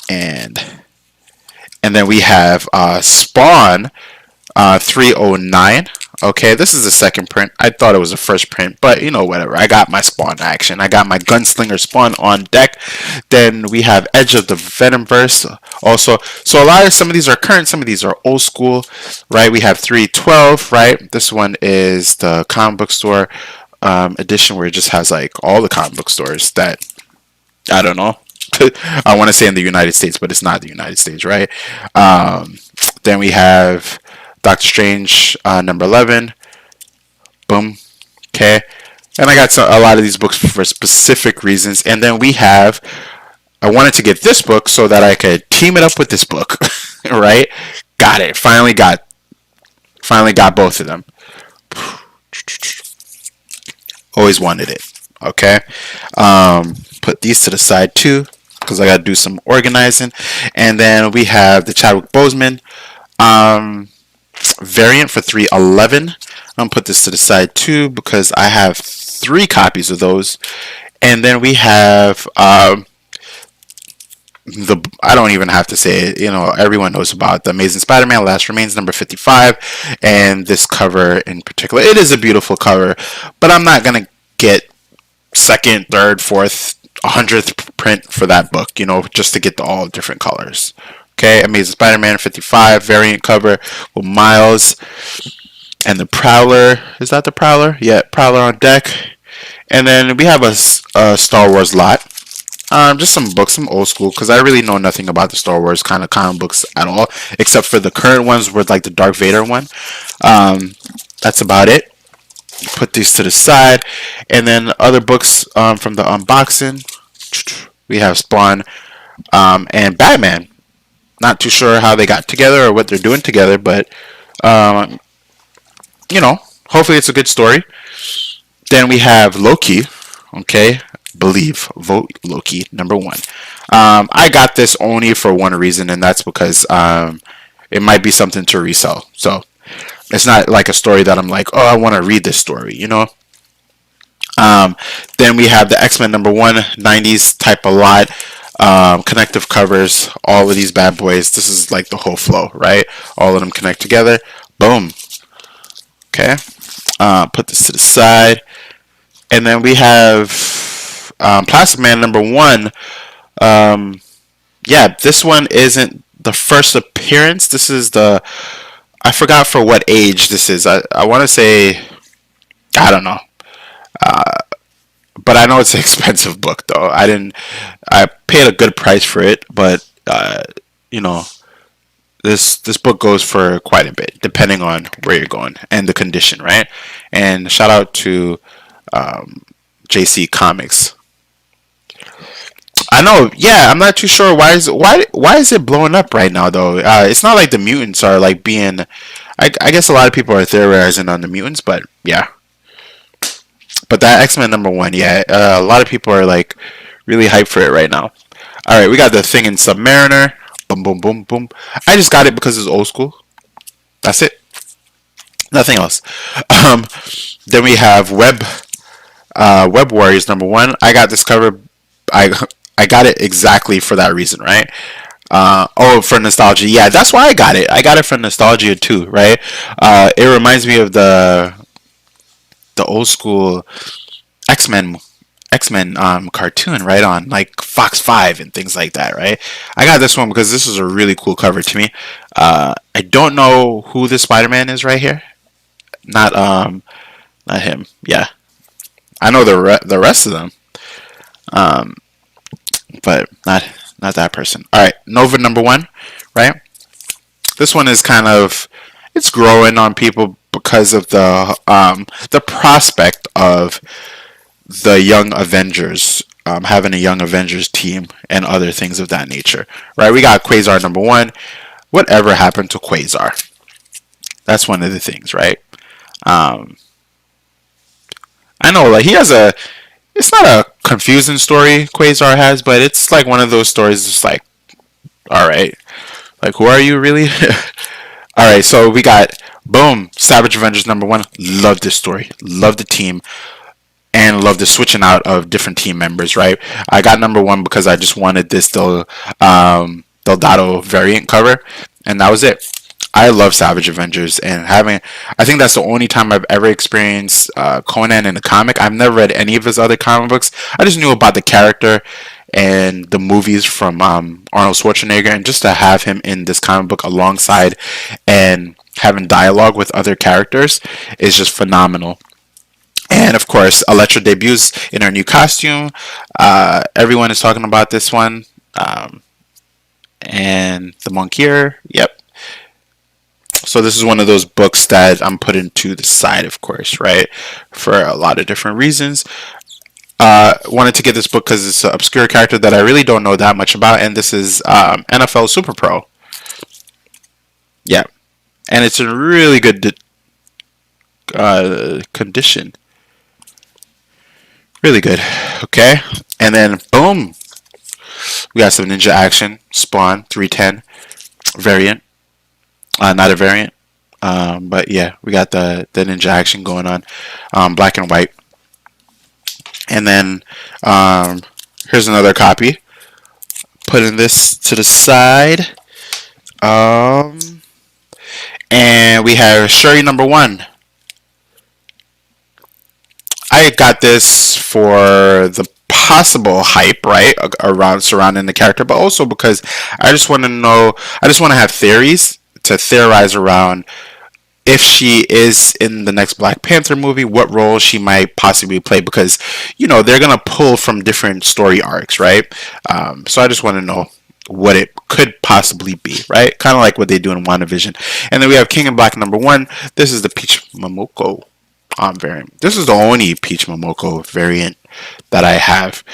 A: And then we have Spawn 309. Okay, this is the second print. I thought it was the first print, but you know, whatever. I got my Spawn action. I got my Gunslinger Spawn on deck. Then we have Edge of the Venomverse also. So a lot of some of these are current, some of these are old school, right? We have 312, right? This one is the comic book store edition where it just has like all the comic book stores that I don't know. I want to say in the United States, but it's not the United States, right? Then we have Doctor Strange number 11. Boom. Okay. And I got a lot of these books for specific reasons. And then we have, I wanted to get this book so that I could team it up with this book. Right? Got it. Finally got both of them. Always wanted it. Okay. Put these to the side too, because I got to do some organizing. And then we have the Chadwick Boseman variant for 311. I'm going to put this to the side too, because I have 3 copies of those. And then we have I don't even have to say it, you know, everyone knows about the Amazing Spider-Man Last Remains number 55, and this cover in particular. It is a beautiful cover, but I'm not going to get second, third, fourth, 100th print for that book, you know, just to get the all different colors. Okay, Amazing Spider-Man 55 variant cover with Miles and the Prowler. Is that the Prowler? Yeah, Prowler on deck. And then we have a Star Wars lot. Just some books, some old school, because I really know nothing about the Star Wars kind of comic books at all, except for the current ones with like the Darth Vader one. That's about it. Put these to the side. And then other books from the unboxing. We have Spawn and Batman. Not too sure how they got together or what they're doing together, but you know, hopefully it's a good story. Then we have LAKEY. Okay, believe, vote LAKEY number 1. I got this only for one reason, and that's because it might be something to resell. So it's not like a story that I'm like, oh, I want to read this story, you know. Then we have the XMen number 1, 90s type of lot. Connective covers, all of these bad boys. This is like the whole flow, right? All of them connect together. Boom. Okay. Put this to the side. And then we have Plastic Man number 1. Yeah, this one isn't the first appearance. This is the, I forgot for what age this is. I want to say, I don't know. But I know it's an expensive book though. I paid a good price for it, but you know, this book goes for quite a bit depending on where you're going and the condition, right? And shout out to JC Comics. I know, yeah, I'm not too sure why is it blowing up right now though. It's not like the mutants are like being, I guess a lot of people are theorizing on the mutants, but yeah. But that X-Men number 1, yeah, a lot of people are like really hyped for it right now. All right, we got the Thing in Submariner. Boom, boom, boom, boom. I just got it because it's old school. That's it. Nothing else. Then we have Web Warriors number 1. I got this cover. I got it exactly for that reason, right? Oh, for nostalgia. Yeah, that's why I got it. I got it for nostalgia too, right? It reminds me of the old school X-Men cartoon, right, on like Fox 5 and things like that, right? I got this one because this is a really cool cover to me. I don't know who the Spider-Man is right here. Not him. Yeah, I know the rest of them, but not that person. All right, Nova number 1, right? This one is kind of, it's growing on people because of the prospect of the Young Avengers, having a Young Avengers team and other things of that nature, right? We got Quasar number 1. Whatever happened to Quasar? That's one of the things, right? I know, like, he has it's not a confusing story Quasar has, but it's like one of those stories just like, all right, like, who are you really? All right, so we got, boom, Savage Avengers number 1. Love this story. Love the team. And love the switching out of different team members, right? I got number 1 because I just wanted this Deodato variant cover. And that was it. I love Savage Avengers, and I think that's the only time I've ever experienced Conan in a comic. I've never read any of his other comic books. I just knew about the character and the movies from Arnold Schwarzenegger, and just to have him in this comic book alongside and having dialogue with other characters is just phenomenal. And of course, Elektra debuts in her new costume. Everyone is talking about this one. And the Monkier, yep. So this is one of those books that I'm putting to the side, of course, right? For a lot of different reasons. Wanted to get this book because it's an obscure character that I really don't know that much about, and this is NFL Super Pro. Yeah, and it's in really good condition. Really good. Okay, and then boom, we got some Ninja Action Spawn 310 variant. Not a variant, but yeah, we got the Ninja Action going on, black and white. And then here's another copy. Putting this to the side. And we have Shuri number 1. I got this for the possible hype, right, around surrounding the character, but also because I just want to have theories to theorize around if she is in the next Black Panther movie, what role she might possibly play, because they're gonna pull from different story arcs, right? So I just want to know what it could possibly be, right? Kind of like what they do in WandaVision. And then we have King in Black number 1. This is the Peach Momoko variant. This is the only Peach Momoko variant that I have.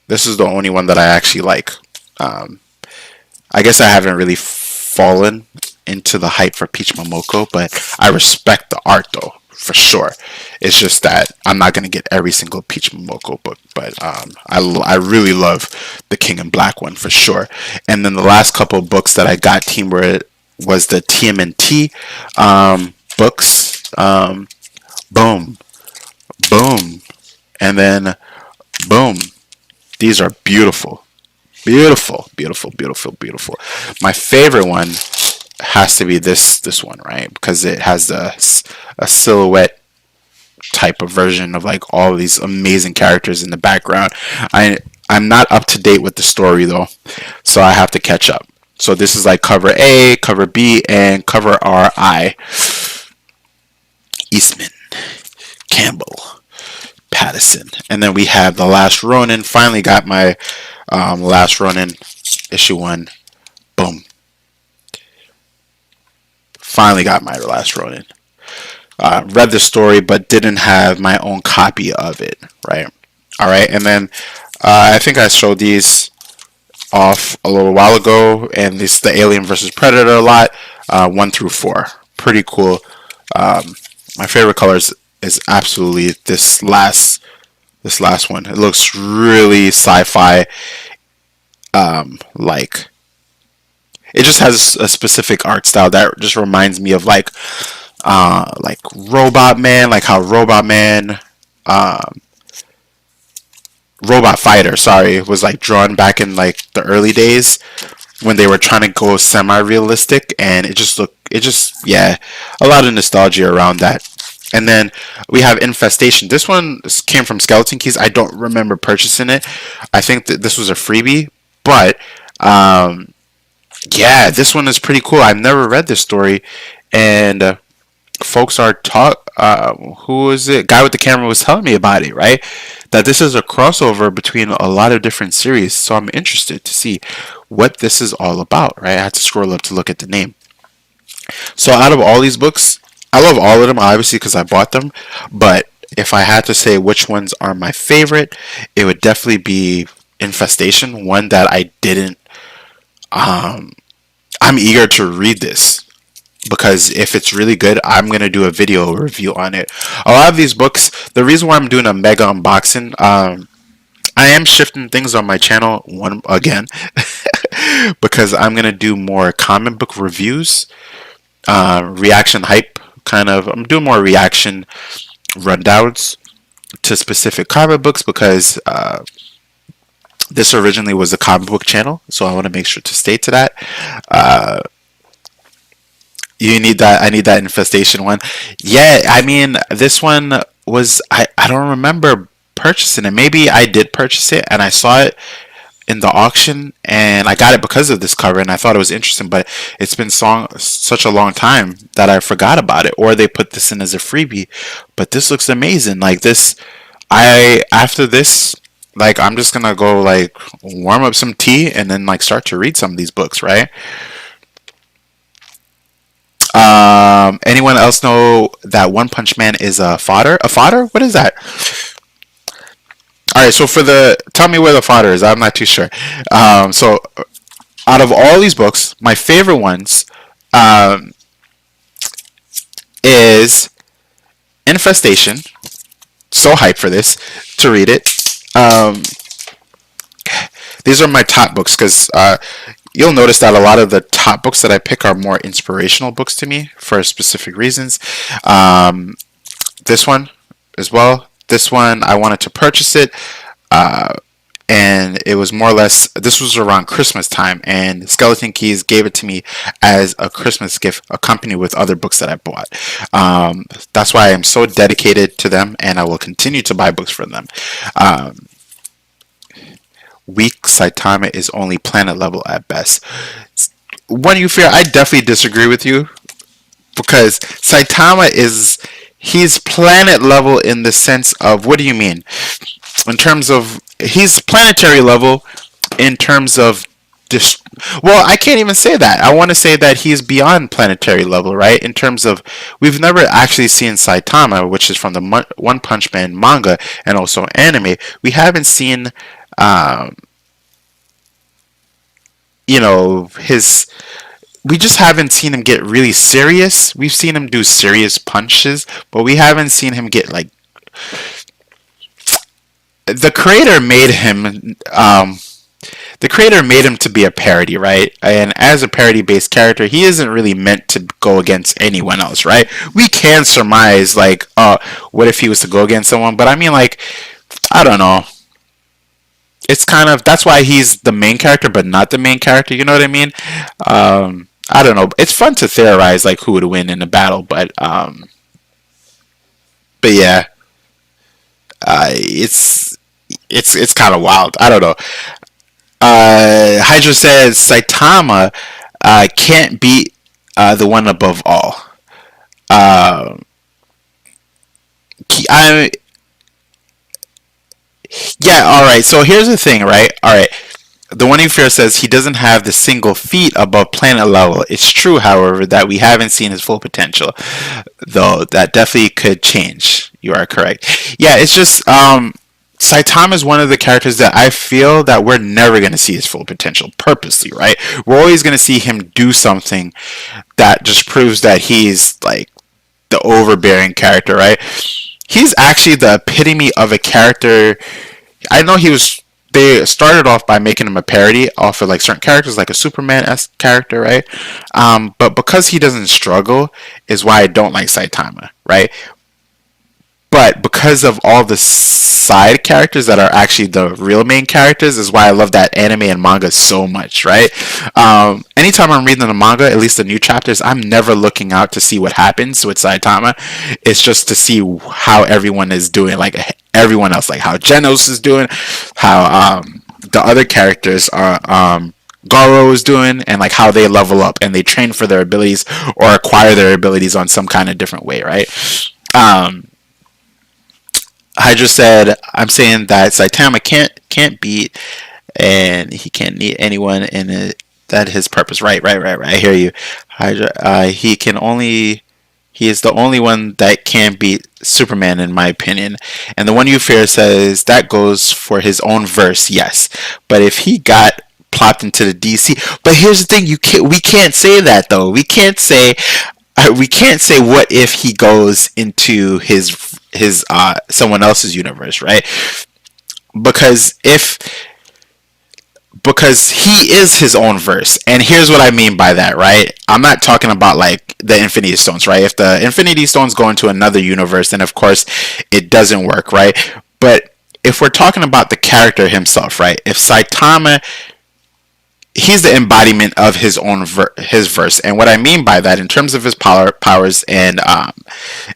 A: This is the only one that I actually like. I guess I haven't really fallen into the hype for Peach Momoko, but I respect the art though, for sure. It's just that I'm not going to get every single Peach Momoko book, but I really love the King in Black one for sure. And then the last couple of books that I got was the Tmnt books. Boom, boom, and then boom. These are beautiful. Beautiful, beautiful, beautiful, beautiful. My favorite one has to be this one, right? Because it has a silhouette type of version of like all of these amazing characters in the background. I'm not up to date with the story though, so I have to catch up. So this is like cover A, cover B, and cover RI. Eastman, Campbell, Patterson, and then we have the Last Ronin. Finally got my Last Ronin issue 1. Boom. Finally got my Last Ronin. Read the story, but didn't have my own copy of it. Right. All right. And then I think I showed these off a little while ago, and this the Alien versus Predator lot, 1 through 4. Pretty cool. My favorite colors is absolutely this last one. It looks really sci-fi. Like it just has a specific art style that just reminds me of like Robot Man, like how Robot Fighter, sorry, was like drawn back in like the early days when they were trying to go semi-realistic, and yeah, a lot of nostalgia around that. And then we have Infestation. This one came from Skeleton Keys. I don't remember purchasing it. I think that this was a freebie, but yeah, this one is pretty cool. I've never read this story, and folks are who is it? Guy with the camera was telling me about it, right? That this is a crossover between a lot of different series. So I'm interested to see what this is all about, right? I had to scroll up to look at the name. So out of all these books, I love all of them, obviously, because I bought them. But if I had to say which ones are my favorite, it would definitely be Infestation, one that I didn't. I'm eager to read this, because if it's really good, I'm going to do a video review on it. A lot of these books, the reason why I'm doing a mega unboxing, I am shifting things on my channel again because I'm going to do more comic book reviews, reaction hype kind of. I'm doing more reaction rundowns to specific comic books because this originally was a comic book channel, so I want to make sure to stay to that. You need that. I need that infestation one. Yeah, I mean, this one was. I don't remember purchasing it. Maybe I did purchase it and I saw it in the auction and I got it because of this cover and I thought it was interesting. But it's been such a long time that I forgot about it. Or they put this in as a freebie. But this looks amazing. Like this, after this, like I'm just gonna go like warm up some tea and then like start to read some of these books, right? Anyone else know that One Punch Man is a fodder? A fodder? What is that? All right, so tell me where the fodder is. I'm not too sure. So out of all these books, my favorite ones um, is Infestation. So hyped for this to read it. Um, these are my top books because you'll notice that a lot of the top books that I pick are more inspirational books to me for specific reasons. Um, this one as well. This one I wanted to purchase it, uh, and it was more or less. This was around Christmas time, and Skeleton Keys gave it to me as a Christmas gift, accompanied with other books that I bought. That's why I am so dedicated to them, and I will continue to buy books from them. Um, Weak Saitama is only planet level at best. What do you fear? I definitely disagree with you because Saitama he's planet level in the sense of what do you mean? In terms of he's planetary level in terms of well, I can't even say that. I want to say that he's beyond planetary level, right? In terms of we've never actually seen Saitama, which is from the One Punch Man manga and also anime. We haven't seen um, his we just haven't seen him get really serious. We've seen him do serious punches, but we haven't seen him get like the creator made him the creator made him to be a parody, right? And as a parody based character, he isn't really meant to go against anyone else, right? We can surmise like what if he was to go against someone, but I mean like I don't know. It's kind of that's why he's the main character but not the main character, you know what I mean? I don't know. It's fun to theorize like who would win in a battle, but yeah, it's kind of wild. I don't know. Hydra says Saitama can't beat the one above all. Uh, I Yeah, all right. So here's the thing, right? All right. The One in Fear says he doesn't have the single feet above planet level. It's true, however, that we haven't seen his full potential, though that definitely could change. You are correct. Yeah, it's just Saitama is one of the characters that I feel that we're never going to see his full potential purposely, right? We're always going to see him do something that just proves that he's like the overbearing character, right? He's actually the epitome of a character. I know they started off by making him a parody off of like certain characters, like a Superman-esque character, right? But because he doesn't struggle, is why I don't like Saitama, right? But because of all the side characters that are actually the real main characters, is why I love that anime and manga so much, right? Anytime I'm reading the manga, at least the new chapters, I'm never looking out to see what happens with Saitama. It's just to see how everyone is doing, like everyone else, like how Genos is doing, how the other characters are. Goro is doing, and like how they level up and they train for their abilities or acquire their abilities on some kind of different way, right? Um, Hydra said, "I'm saying that Saitama can't beat, and he can't beat anyone in it. That his purpose." Right. I hear you, Hydra. He is the only one that can beat Superman, in my opinion. And the One You Fear says that goes for his own verse, yes. But if he got plopped into the DC, but here's the thing: we can't say that though. We can't say what if he goes into his someone else's universe, right? Because he is his own verse. And here's what I mean by that, right? I'm not talking about like the Infinity Stones, right? If the Infinity Stones go into another universe, then of course it doesn't work, right? But if we're talking about the character himself, right? If Saitama he's the embodiment of his own his verse. And what I mean by that, in terms of his powers and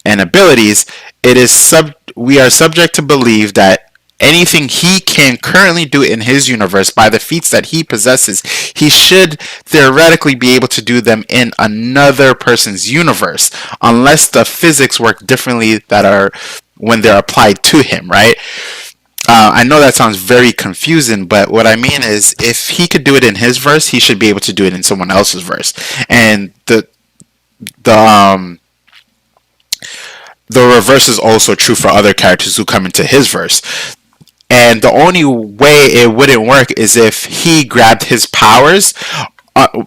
A: abilities, it is we are subject to believe that anything he can currently do in his universe by the feats that he possesses, he should theoretically be able to do them in another person's universe, unless the physics work differently that are when they're applied to him, right? I know that sounds very confusing, but what I mean is, if he could do it in his verse, he should be able to do it in someone else's verse. And the um the reverse is also true for other characters who come into his verse. And the only way it wouldn't work is if he grabbed his powers.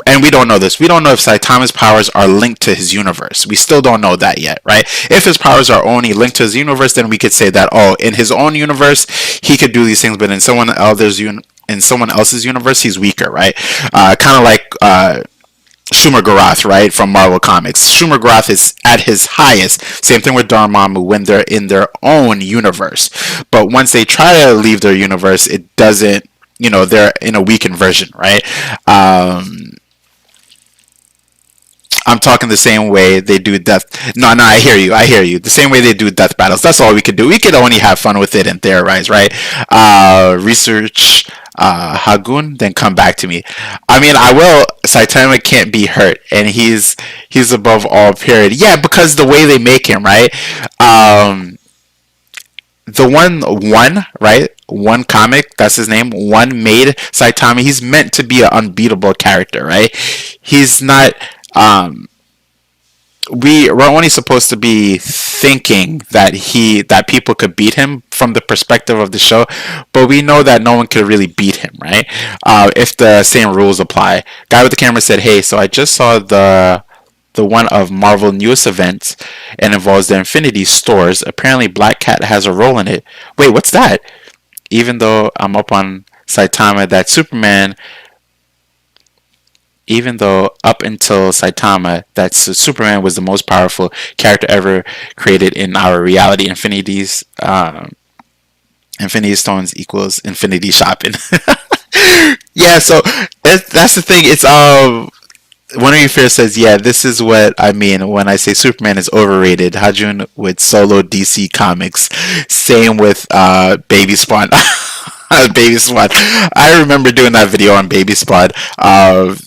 A: And we don't know this. We don't know if Saitama's powers are linked to his universe. We still don't know that yet, right? If his powers are only linked to his universe, then we could say that, oh, in his own universe, he could do these things, but in someone else's universe, he's weaker, right? Kind of like Schumer Garoth, right, from Marvel Comics. Schumer Garoth is at his highest. Same thing with Dormammu when they're in their own universe. But once they try to leave their universe, it doesn't, they're in a weakened version, right? I'm talking the same way they do death. No, I hear you. The same way they do death battles. That's all we could do. We could only have fun with it and theorize, right? Research Hagun, then come back to me. I mean, I will. Saitama can't be hurt, and he's above all. Period. Yeah, because the way they make him, right? The one, right? One comic, that's his name. One made Saitama. He's meant to be an unbeatable character, right? He's not. We're only supposed to be thinking that people could beat him from the perspective of the show, but we know that no one could really beat him, right? If the same rules apply. Guy with the camera said, "Hey, so I just saw the one of Marvel newest events and involves the Infinity stores. Apparently Black Cat has a role in it." Wait, what's that? Even though I'm up on Saitama, that Superman. Even though up until Saitama, that Superman was the most powerful character ever created in our reality. Infinity Stones equals infinity shopping. Yeah, so that's the thing. It's One of you Fear says, yeah, this is what I mean when I say Superman is overrated. Hajun with solo DC Comics. Same with Baby Spawn. Baby Spawn. I remember doing that video on Baby Spawn. Those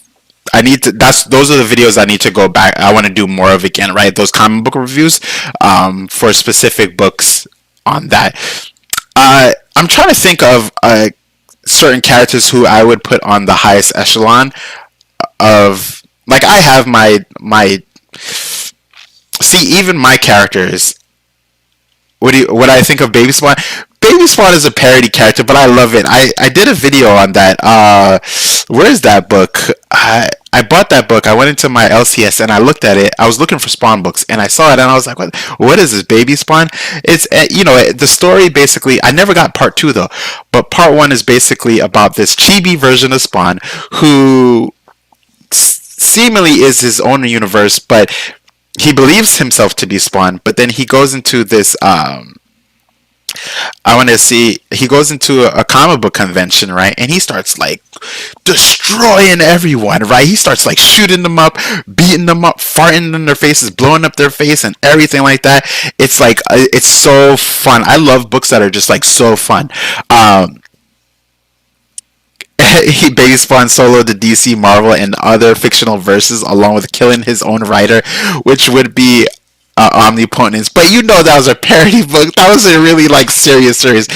A: are the videos I need to go back. I want to do more of again, right? Those comic book reviews for specific books on that. I'm trying to think of certain characters who I would put on the highest echelon of, like, I have my see, even my characters. What I think of Baby Spawn? Baby Spawn is a parody character, but I love it. I did a video on that. Where's that book? I bought that book. I went into my LCS and I looked at it. I was looking for Spawn books and I saw it and I was like, what is this, Baby Spawn? It's, the story basically, I never got part 2 though, but part 1 is basically about this chibi version of Spawn who seemingly is his own universe, but he believes himself to be Spawn, but then he goes into this, he goes into a comic book convention, right? And he starts like destroying everyone, right? He starts like shooting them up, beating them up, farting in their faces, blowing up their face and everything like that. It's like, it's so fun. I love books that are just like so fun. He Baby Spawn soloed the DC, Marvel, and other fictional verses along with killing his own writer, which would be Omnipotence. But that was a parody book. That was a really like serious series,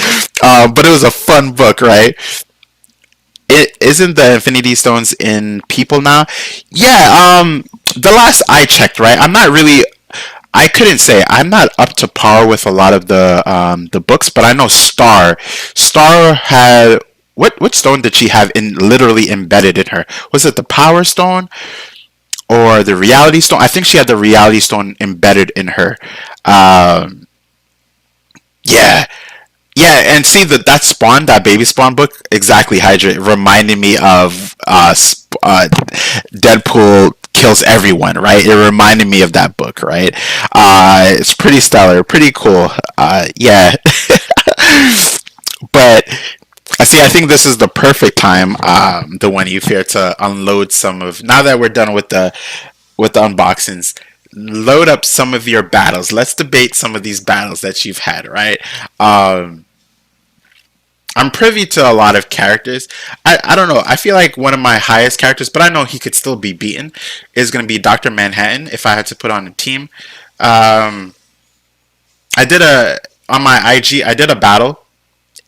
A: but it was a fun book, right? It isn't the Infinity Stones in people now. Yeah, the last I checked, right? I couldn't say. I'm not up to par with a lot of the books, but I know Star had, what stone did she have literally embedded in her? Was it the Power Stone or the Reality Stone? I think she had the Reality Stone embedded in her. Yeah. Yeah, and see that Spawn, that Baby Spawn book, exactly, Hydra, reminded me of Deadpool kills everyone, right? It reminded me of that book, right? It's pretty stellar, pretty cool. Yeah. But I see. I think this is the perfect time, the one you fear, to unload some of. Now that we're done with the unboxings, load up some of your battles. Let's debate some of these battles that you've had. Right. Um, I'm privy to a lot of characters. I don't know. I feel like one of my highest characters, but I know he could still be beaten, is going to be Dr. Manhattan if I had to put on a team. Um, I did a on my IG. I did a battle,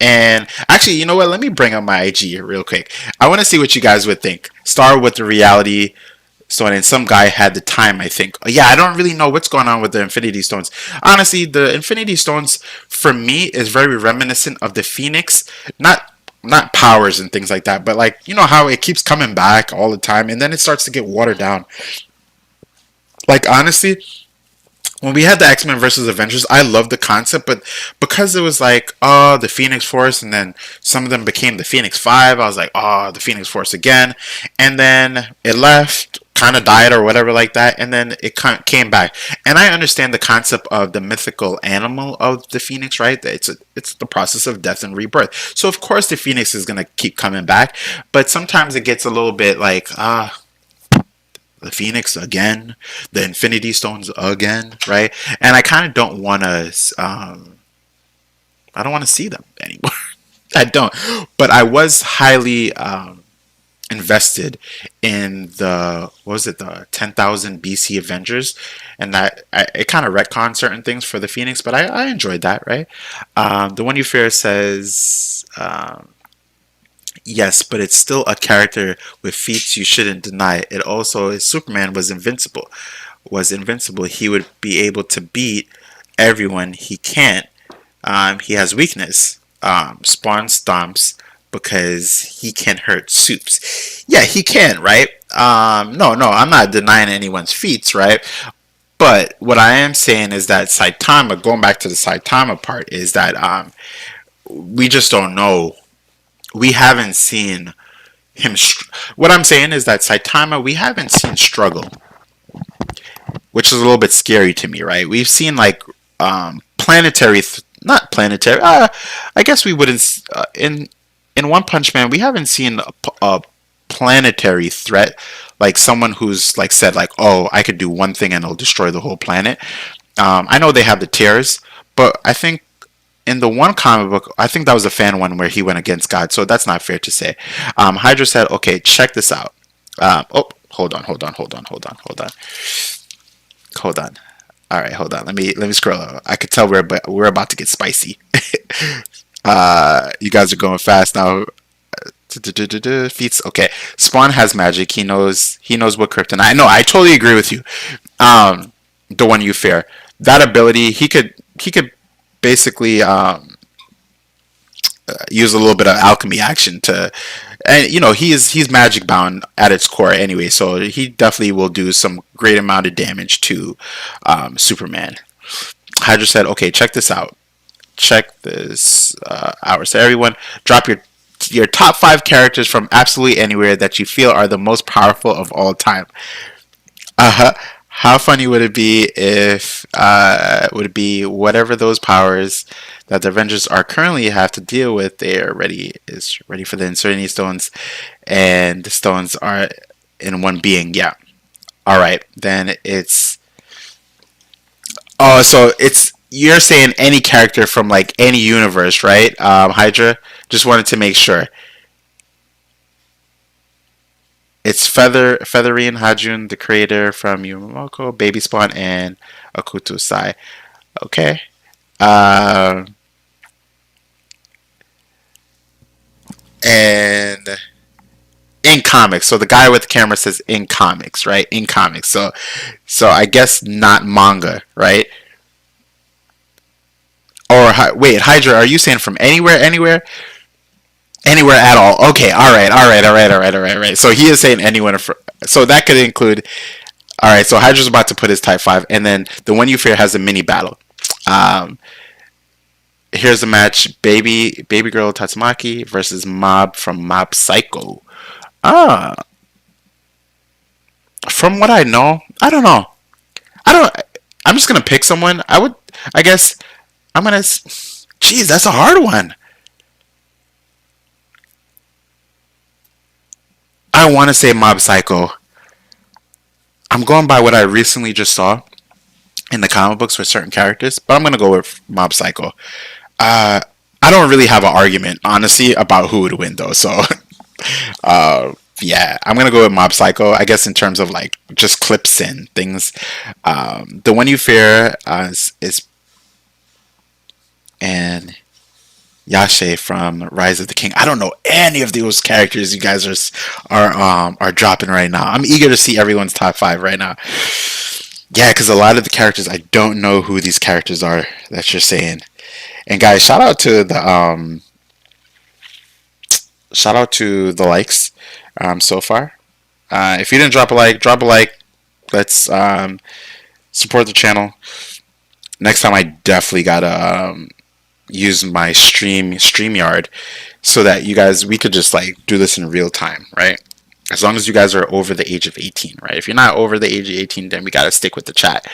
A: and actually, you know what? Let me bring up my IG real quick. I want to see what you guys would think. Start with the reality stone, and some guy had the time. I think. Yeah, I don't really know what's going on with the Infinity Stones. Honestly, the Infinity Stones for me is very reminiscent of the Phoenix. Not powers and things like that, but like you know how it keeps coming back all the time, and then it starts to get watered down. Like honestly, when we had the X-Men versus Avengers, I loved the concept, but because it was like, oh, the Phoenix Force, and then some of them became the Phoenix Five, I was like, oh, the Phoenix Force again, and then it left, kind of died or whatever like that, and then it came back. And I understand the concept of the mythical animal of the Phoenix, right? It's the process of death and rebirth. So of course the Phoenix is gonna keep coming back, but sometimes it gets a little bit like, the Phoenix again, the Infinity Stones again, right? And I kind of don't want to. I don't want to see them anymore. I don't. But I was highly invested in the what was it, the 10,000 BC Avengers, and it kind of retconned certain things for the Phoenix, but I enjoyed that, right? The one you fear says. Yes, but it's still a character with feats you shouldn't deny. It also, if Superman was invincible, he would be able to beat everyone. He can't. He has weakness. Spawn stomps because he can hurt soups. Yeah, he can, right? No, I'm not denying anyone's feats, right? But what I am saying is that Saitama, going back to the Saitama part, is that we just don't know. We haven't seen him. What I'm saying is that Saitama, we haven't seen struggle, which is a little bit scary to me, right? We've seen like planetary, not planetary. I guess we wouldn't. In One Punch Man, we haven't seen a planetary threat, like someone who's like said like, oh, I could do one thing and it'll destroy the whole planet. I know they have the tears, but I think in the one comic book, I think that was a fan one where he went against God, so that's not fair to say. Hydra said, "Okay, check this out." Oh, hold on. All right, hold on. Let me scroll up. I could tell we're about to get spicy. You guys are going fast now. Feats. Okay, Spawn has magic. He knows what kryptonite. No, I totally agree with you. The one you fear, that ability, he could basically use a little bit of alchemy action to, and you know he's magic bound at its core anyway, so he definitely will do some great amount of damage to Superman. Hydra said, "Okay, check this out. Check this out. So everyone, drop your top 5 characters from absolutely anywhere that you feel are the most powerful of all time." How funny would it be if would it be whatever those powers that the Avengers are currently have to deal with? They are ready for the Infinity Stones, and the stones are in one being. Yeah. All right. Then it's so it's you're saying any character from like any universe, right? Hydra. Just wanted to make sure. It's Featherine Hajun, the creator from Yumoko, Baby Spawn, and Akuto Sai. Okay. And in comics, so the guy with the camera says in comics, right? In comics. So I guess not manga, right? Or wait, Hydra, are you saying from anywhere, anywhere at all? Okay, all right. So he is saying anyone. So that could include. All right, so Hydra's about to put his Type 5, and then the one you fear has a mini battle. Here's the match: Baby Girl Tatsumaki versus Mob from Mob Psycho. Ah, from what I know, I don't know. I don't. I'm just gonna pick someone. I guess. I'm gonna. Jeez, that's a hard one. I want to say Mob Psycho. I'm going by what I recently just saw in the comic books for certain characters, but I'm gonna go with Mob Psycho. Uh, I don't really have an argument, honestly, about who would win though. So, yeah, I'm gonna go with Mob Psycho. I guess in terms of like just clips and things. The one you fear is and Yashe from Rise of the King. I don't know any of those characters you guys are dropping right now. I'm eager to see everyone's top five right now. Yeah, because a lot of the characters I don't know who these characters are that you're saying. And guys, shout out to the likes so far. If you didn't drop a like, drop a like. Let's support the channel. Next time, I definitely gotta use my StreamYard so that you guys we could just like do this in real time, right? As long as you guys are over the age of 18, right? If you're not over the age of 18, then we gotta stick with the chat.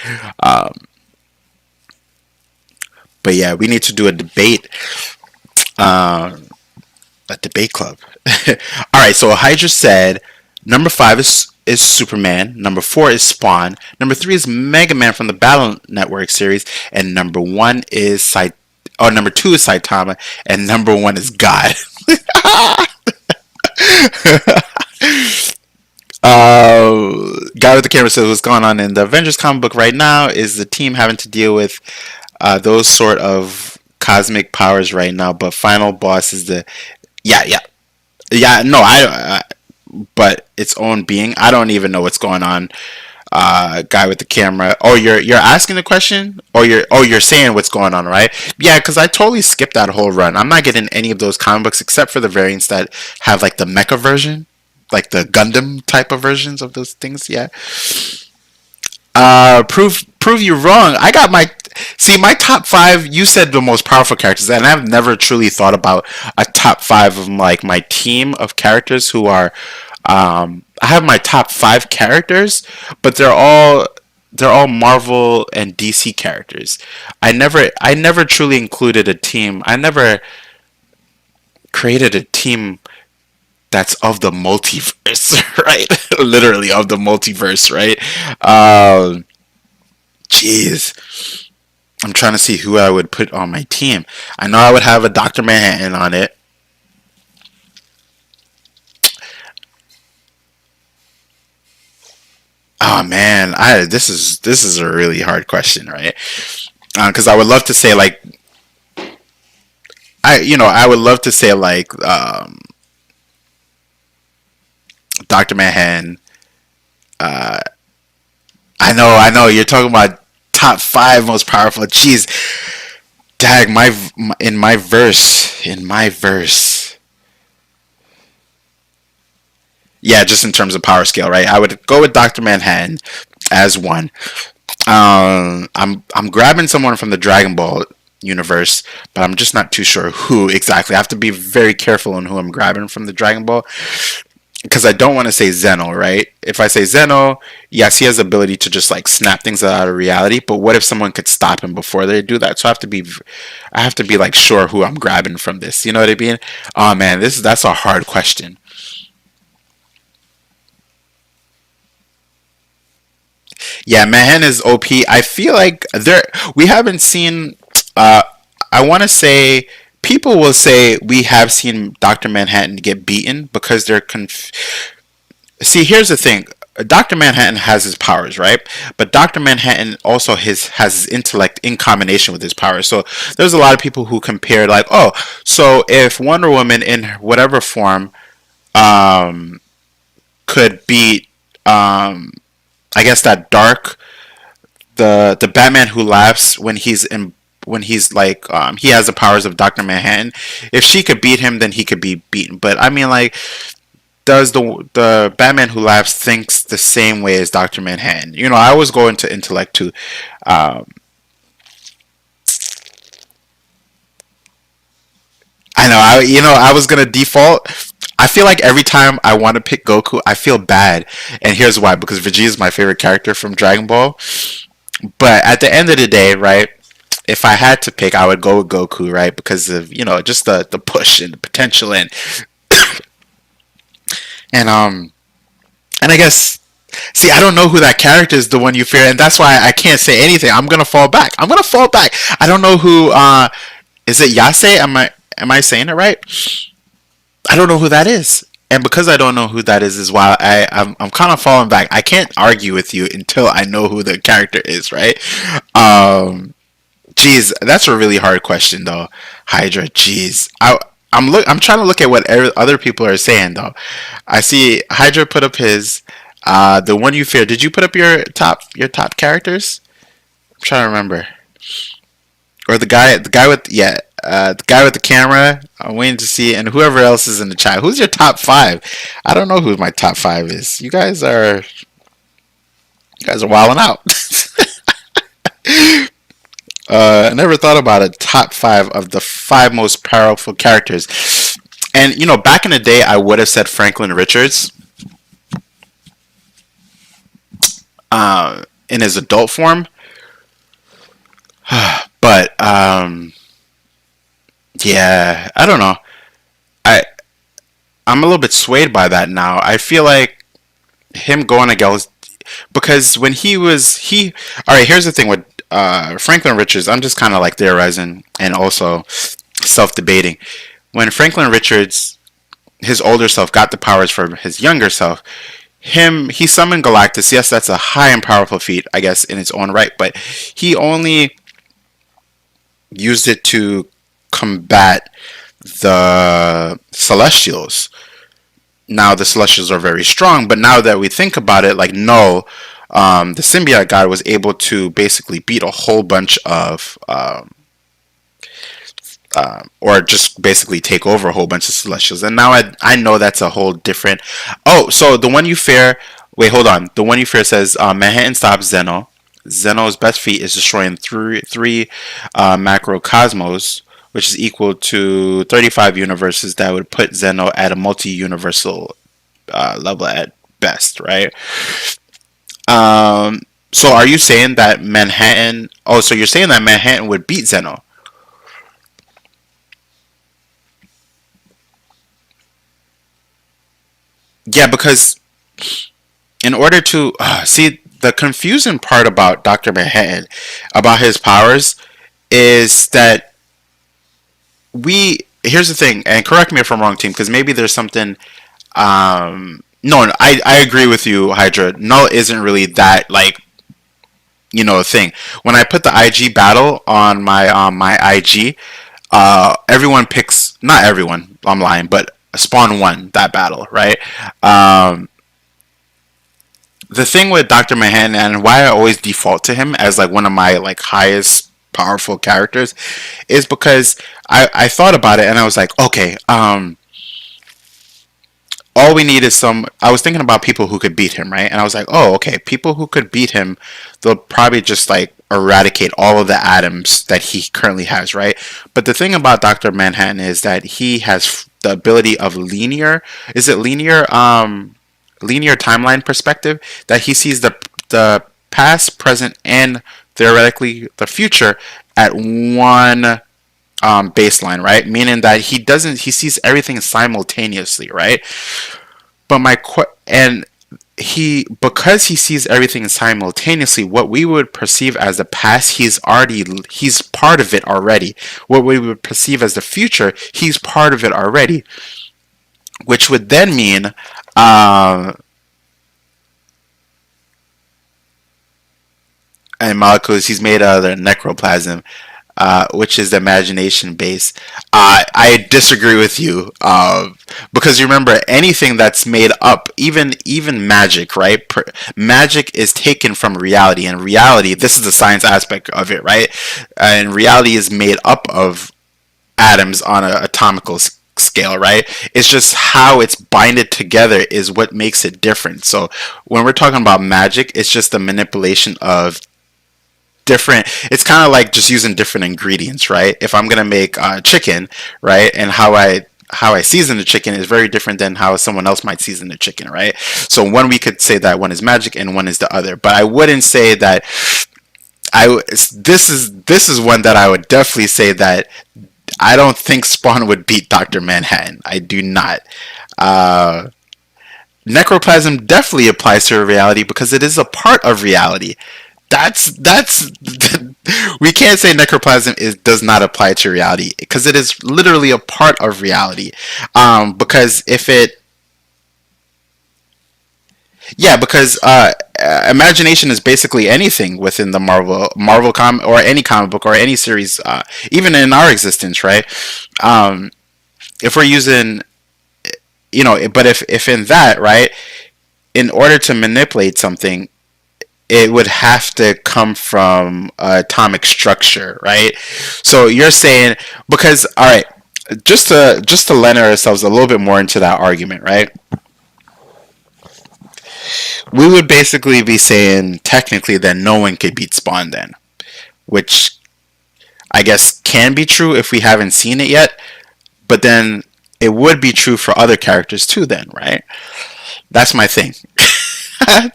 A: But yeah, we need to do a debate. A debate club. All right. So Hydra said number 5 is Superman. Number 4 is Spawn. Number 3 is Mega Man from the Battle Network series, and number 1 is number 2 is Saitama, and number 1 is God. Guy with the camera says, "What's going on in the Avengers comic book right now? Is the team having to deal with those sort of cosmic powers right now? But final boss is the yeah. No, but its own being. I don't even know what's going on." Guy with the camera. Oh, you're asking the question, or you're saying what's going on, right? Yeah, because I totally skipped that whole run. I'm not getting any of those comic books except for the variants that have like the mecha version, like the Gundam type of versions of those things. Yeah. Prove you wrong. I got my top 5. You said the most powerful characters, and I've never truly thought about a top 5 of like my team of characters who are. I have my top 5 characters, but they're all Marvel and DC characters. I never truly included a team. I never created a team that's of the multiverse, right? Literally of the multiverse, right? Jeez. I'm trying to see who I would put on my team. I know I would have a Dr. Manhattan on it. Oh man, this is a really hard question, right? Because I would love to say like I would love to say like Dr. Manhattan. I know you're talking about top 5 most powerful. Jeez, dag in my verse. Yeah, just in terms of power scale, right? I would go with Dr. Manhattan as one. I'm grabbing someone from the Dragon Ball universe, but I'm just not too sure who exactly. I have to be very careful on who I'm grabbing from the Dragon Ball, because I don't want to say Zeno, right? If I say Zeno, yes, he has the ability to just like snap things out of reality. But what if someone could stop him before they do that? So I have to be like sure who I'm grabbing from this. You know what I mean? Oh man, that's a hard question. Yeah, Manhattan is OP. I feel like we haven't seen. Uh, I want to say people will say we have seen Doctor Manhattan get beaten because they're See, here's the thing. Doctor Manhattan has his powers, right? But Doctor Manhattan also has his intellect in combination with his powers. So there's a lot of people who compare like, oh, so if Wonder Woman in whatever form um, could beat I guess that dark the Batman who laughs when he's like he has the powers of Dr. Manhattan. If she could beat him, then he could be beaten. But I mean, like, does the Batman who laughs thinks the same way as Dr. Manhattan? You know, I always go into intellect too. Um, I know, I was gonna default. I feel like every time I want to pick Goku, I feel bad, and here's why: because Vegeta is my favorite character from Dragon Ball. But at the end of the day, right? If I had to pick, I would go with Goku, right? Because of just the push and the potential and And I guess, see, I don't know who that character is, the one you fear, and that's why I can't say anything. I'm gonna fall back. I'm gonna fall back. I don't know who. Is it Yase? Am I saying it right? I don't know who that is. And because I don't know who that is why I'm kind of falling back. I can't argue with you until I know who the character is, right? Jeez, that's a really hard question though, Hydra. Jeez, I'm trying to look at what other people are saying though. I see Hydra put up his the one you fear. Did you put up your top characters? I'm trying to remember. Or the guy with the guy with the camera. I'm waiting to see, and whoever else is in the chat. Who's your top five? I don't know who my top five is. You guys are wilding out. I never thought about a top five of the five most powerful characters. And back in the day, I would have said Franklin Richards in his adult form. But yeah, I don't know. I'm a little bit swayed by that now. I feel like him going against, because when all right, here's the thing with Franklin Richards. I'm just kind of like theorizing and also self-debating. When Franklin Richards, his older self, got the powers from his younger self, he summoned Galactus. Yes, that's a high and powerful feat, I guess, in its own right, but he only used it to combat the Celestials. Now the Celestials are very strong, but now that we think about it, like, no, the symbiote god was able to basically beat a whole bunch of or just basically take over a whole bunch of Celestials. And now I know that's a whole different. Oh, so the one you fear. Wait, hold on. The one you fear says Manhattan stops Zeno. Zeno's best feat is destroying three macrocosmos, which is equal to 35 universes. That would put Zeno at a multi-universal level at best, right? So are you saying that Manhattan... Oh, so you're saying that Manhattan would beat Zeno? Yeah, because in order to... see, the confusing part about Dr. Manhattan, about his powers, is that here's the thing, and correct me if I'm wrong, team, because maybe there's something. No, I agree with you, Hydra. Null isn't really that, like, thing. When I put the IG battle on my IG, everyone picks, not everyone, I'm lying, but Spawn won that battle, right? The thing with Dr. Manhattan, and why I always default to him as like one of my like highest powerful characters, is because I thought about it and I was like, okay, all we need is I was thinking about people who could beat him, right? And I was like, oh, okay, people who could beat him, they'll probably just like eradicate all of the atoms that he currently has, right? But the thing about Dr. Manhattan is that he has the ability of linear timeline perspective, that he sees the past, present, and theoretically the future at one baseline, right? Meaning that he sees everything simultaneously, right? But because he sees everything simultaneously, what we would perceive as the past, he's part of it already. What we would perceive as the future, he's part of it already, which would then mean and molecules, he's made out of the necroplasm, which is the imagination base. I disagree with you, because you remember, anything that's made up, even magic, right? Magic is taken from reality, and reality, this is the science aspect of it, right? And reality is made up of atoms on an atomical scale, right? It's just how it's binded together is what makes it different. So when we're talking about magic, it's just the manipulation of different. It's kind of like just using different ingredients, right? If I'm gonna make chicken, right, and how I season the chicken is very different than how someone else might season the chicken, right? So one, we could say that one is magic and one is the other, but I wouldn't say that. This is one that I would definitely say that I don't think Spawn would beat Dr. Manhattan. I do not. necroplasm definitely applies to reality because it is a part of reality. That's we can't say necroplasm does not apply to reality because it is literally a part of reality. Because if it Yeah, because imagination is basically anything within the Marvel or any comic book or any series, even in our existence, right? Um, if we're using, but if in that, right, in order to manipulate something, it would have to come from atomic structure, right? So you're saying, because all right, just to lend ourselves a little bit more into that argument, right? We would basically be saying technically that no one could beat Spawn then, which I guess can be true if we haven't seen it yet, but then it would be true for other characters too then, right? That's my thing.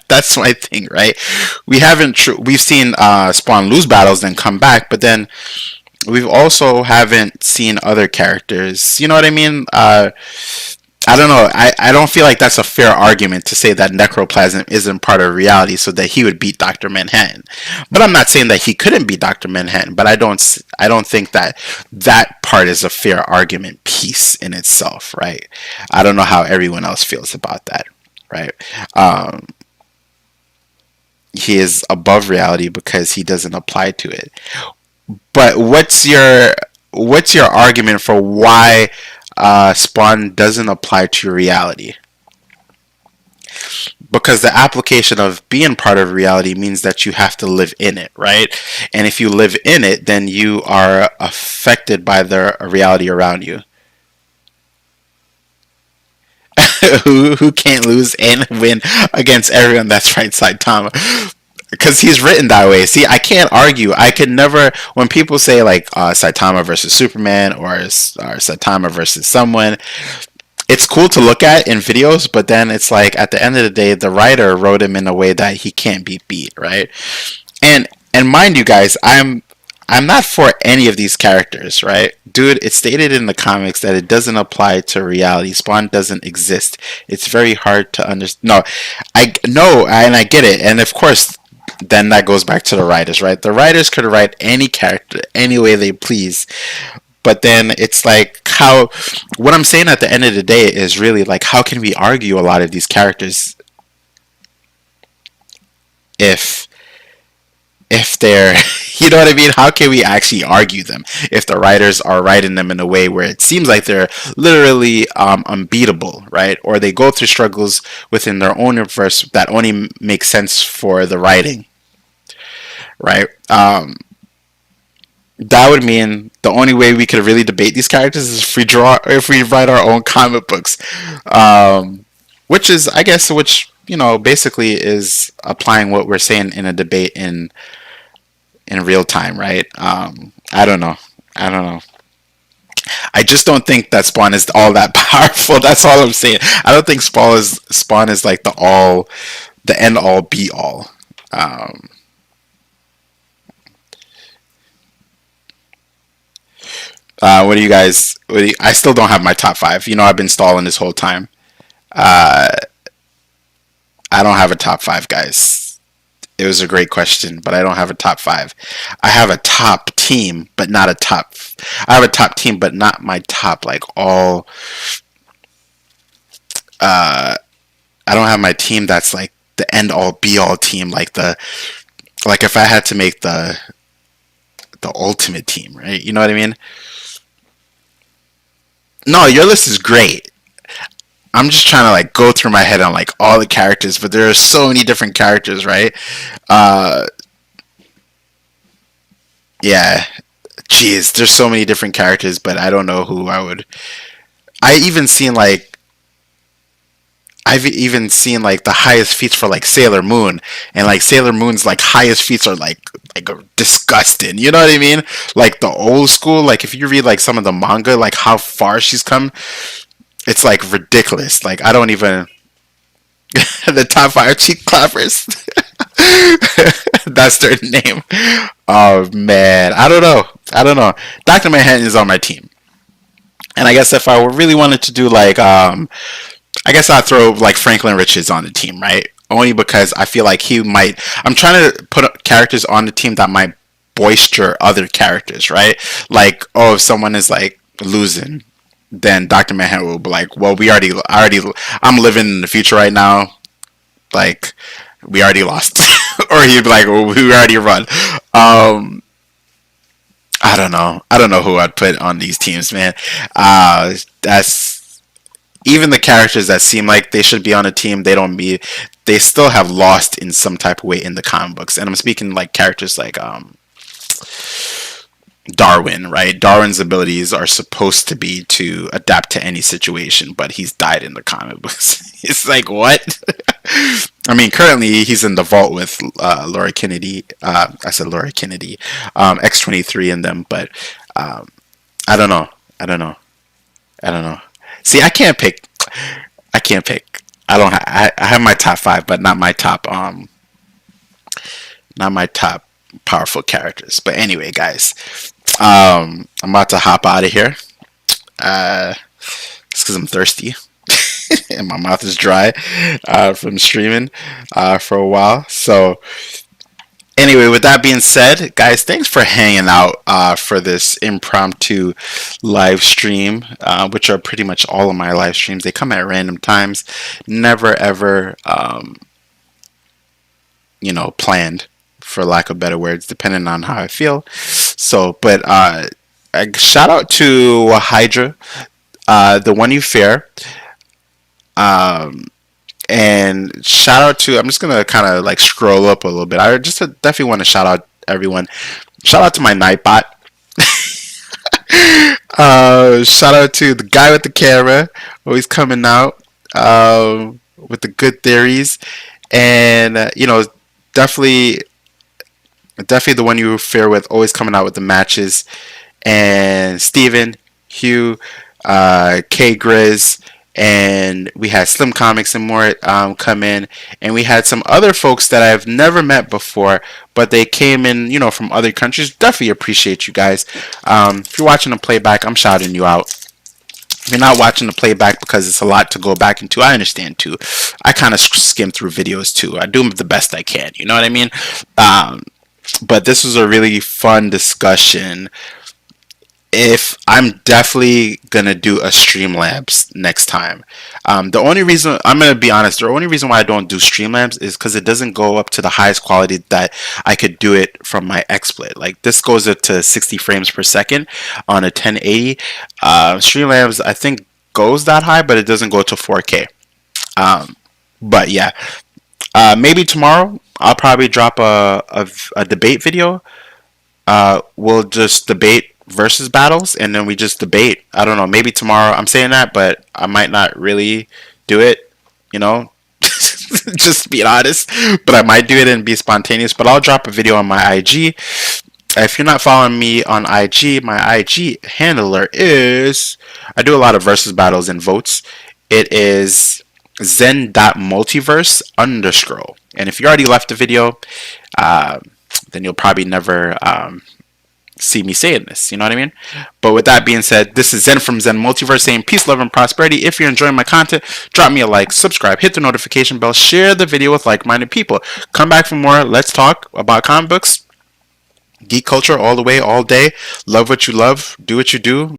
A: That's my thing, right? We've seen Spawn lose battles then come back, but then we've also haven't seen other characters. You know what I mean? I don't know. I don't feel like that's a fair argument to say that necroplasm isn't part of reality so that he would beat Dr. Manhattan. But I'm not saying that he couldn't beat Dr. Manhattan, but I don't think that that part is a fair argument piece in itself, right? I don't know how everyone else feels about that, right? Um, he is above reality because he doesn't apply to it. But what's your argument for why Spawn doesn't apply to reality? Because the application of being part of reality means that you have to live in it, right? And if you live in it, then you are affected by the reality around you. who can't lose and win against everyone that's right side Tom, because he's written that way. See, I can't argue. I could never. When people say like Saitama versus Superman or Saitama versus someone, it's cool to look at in videos, but then it's like at the end of the day, the writer wrote him in a way that he can't be beat, right? And mind you guys, I'm not for any of these characters, right? Dude, it's stated in the comics that it doesn't apply to reality. Spawn doesn't exist. It's very hard to understand. No, I no, and I get it. And of course, then that goes back to the writers, right? The writers could write any character any way they please. But then it's like how what I'm saying at the end of the day is really like how can we argue a lot of these characters if they're you know what I mean? How can we actually argue them if the writers are writing them in a way where it seems like they're literally unbeatable, right? Or they go through struggles within their own universe that only make sense for the writing, right? That would mean the only way we could really debate these characters is if we write our own comic books, which is I guess basically is applying what we're saying in a debate in real time, right? I don't know. I don't know. I just don't think that Spawn is all that powerful. That's all I'm saying. I don't think Spawn is like the end all be all. What do you guys? I still don't have my top five. I've been stalling this whole time. Uh, I don't have a top five, guys. It was a great question, but I don't have a top five. I have a top team, but not a top. I have a top team, but not my top like all. Uh, I don't have my team that's like the end all be all team, like if I had to make the ultimate team, right? You know what I mean? No, your list is great. I'm just trying to like go through my head on like all the characters, but there are so many different characters, right? Uh, yeah, jeez, there's so many different characters, but I don't know who I would. I even seen like I've even seen like the highest feats for like Sailor Moon, and like Sailor Moon's like highest feats are like disgusting. You know what I mean? Like the old school. Like if you read like some of the manga, like how far she's come, it's like ridiculous. Like I don't even the top five cheek clappers. That's their name. Oh man, I don't know. I don't know. Doctor Manhattan is on my team, and I guess if I really wanted to do like I guess I'd throw like Franklin Richards on the team, right? Only because I feel like he might. I'm trying to put characters on the team that might boister other characters, right? Like, oh, if someone is like losing, then Dr. Manhattan will be like, well, I'm living in the future right now. Like, we already lost. Or he'd be like, well, we already run. I don't know. I don't know who I'd put on these teams, man. That's even the characters that seem like they should be on a team. They still have lost in some type of way in the comic books. And I'm speaking like characters like Darwin, right? Darwin's abilities are supposed to be to adapt to any situation, but he's died in the comic books. It's like, what? I mean, currently he's in the vault with Laura Kennedy. I said Laura Kennedy, X-23 in them, but I don't know. I don't know. I don't know. See, I can't pick. I can't pick. I don't. I have my top 5, but not my top. Not my top powerful characters. But anyway, guys, I'm about to hop out of here. It's because I'm thirsty. And my mouth is dry from streaming for a while. So anyway, with that being said, guys, thanks for hanging out for this impromptu live stream, which are pretty much all of my live streams. They come at random times, never ever, planned, for lack of better words, depending on how I feel. So, but shout out to Hydra, the one you fear. And shout out to, I'm just going to kind of like scroll up a little bit. I just definitely want to shout out everyone. Shout out to my Nightbot. Shout out to the guy with the camera, always coming out with the good theories. And, definitely the one you fear with, always coming out with the matches. And Steven, Hugh, K Grizz, and we had Slim Comics and more come in, and we had some other folks that I've never met before, but they came in, from other countries. Definitely appreciate you guys. If you're watching the playback, I'm shouting you out. If you're not watching the playback because it's a lot to go back into, I understand too. I kind of skim through videos too. I do them the best I can. You know what I mean? But this was a really fun discussion. If I'm definitely gonna do a Streamlabs next time. The only reason, I'm gonna be honest, the only reason why I don't do Streamlabs is because it doesn't go up to the highest quality that I could do it from my XSplit. Like, this goes up to 60 frames per second on a 1080. Streamlabs, I think, goes that high, but it doesn't go to 4K. But yeah, maybe tomorrow I'll probably drop a debate video. We'll just debate versus battles, and then we just debate. I don't know, maybe tomorrow. I'm saying that, but I might not really do it, just being honest. But I might do it and be spontaneous. But I'll drop a video on my IG. If you're not following me on IG, my IG handler is, I do a lot of versus battles and votes. It is zen.multiverse_. And if you already left the video, then you'll probably never see me saying this, you know what I mean? But with that being said, this is Zen from Zen Multiverse saying peace, love, and prosperity. If you're enjoying my content, drop me a like, subscribe, hit the notification bell, share the video with like-minded people. Come back for more. Let's talk about comic books, geek culture all the way, all day. Love what you love, do what you do.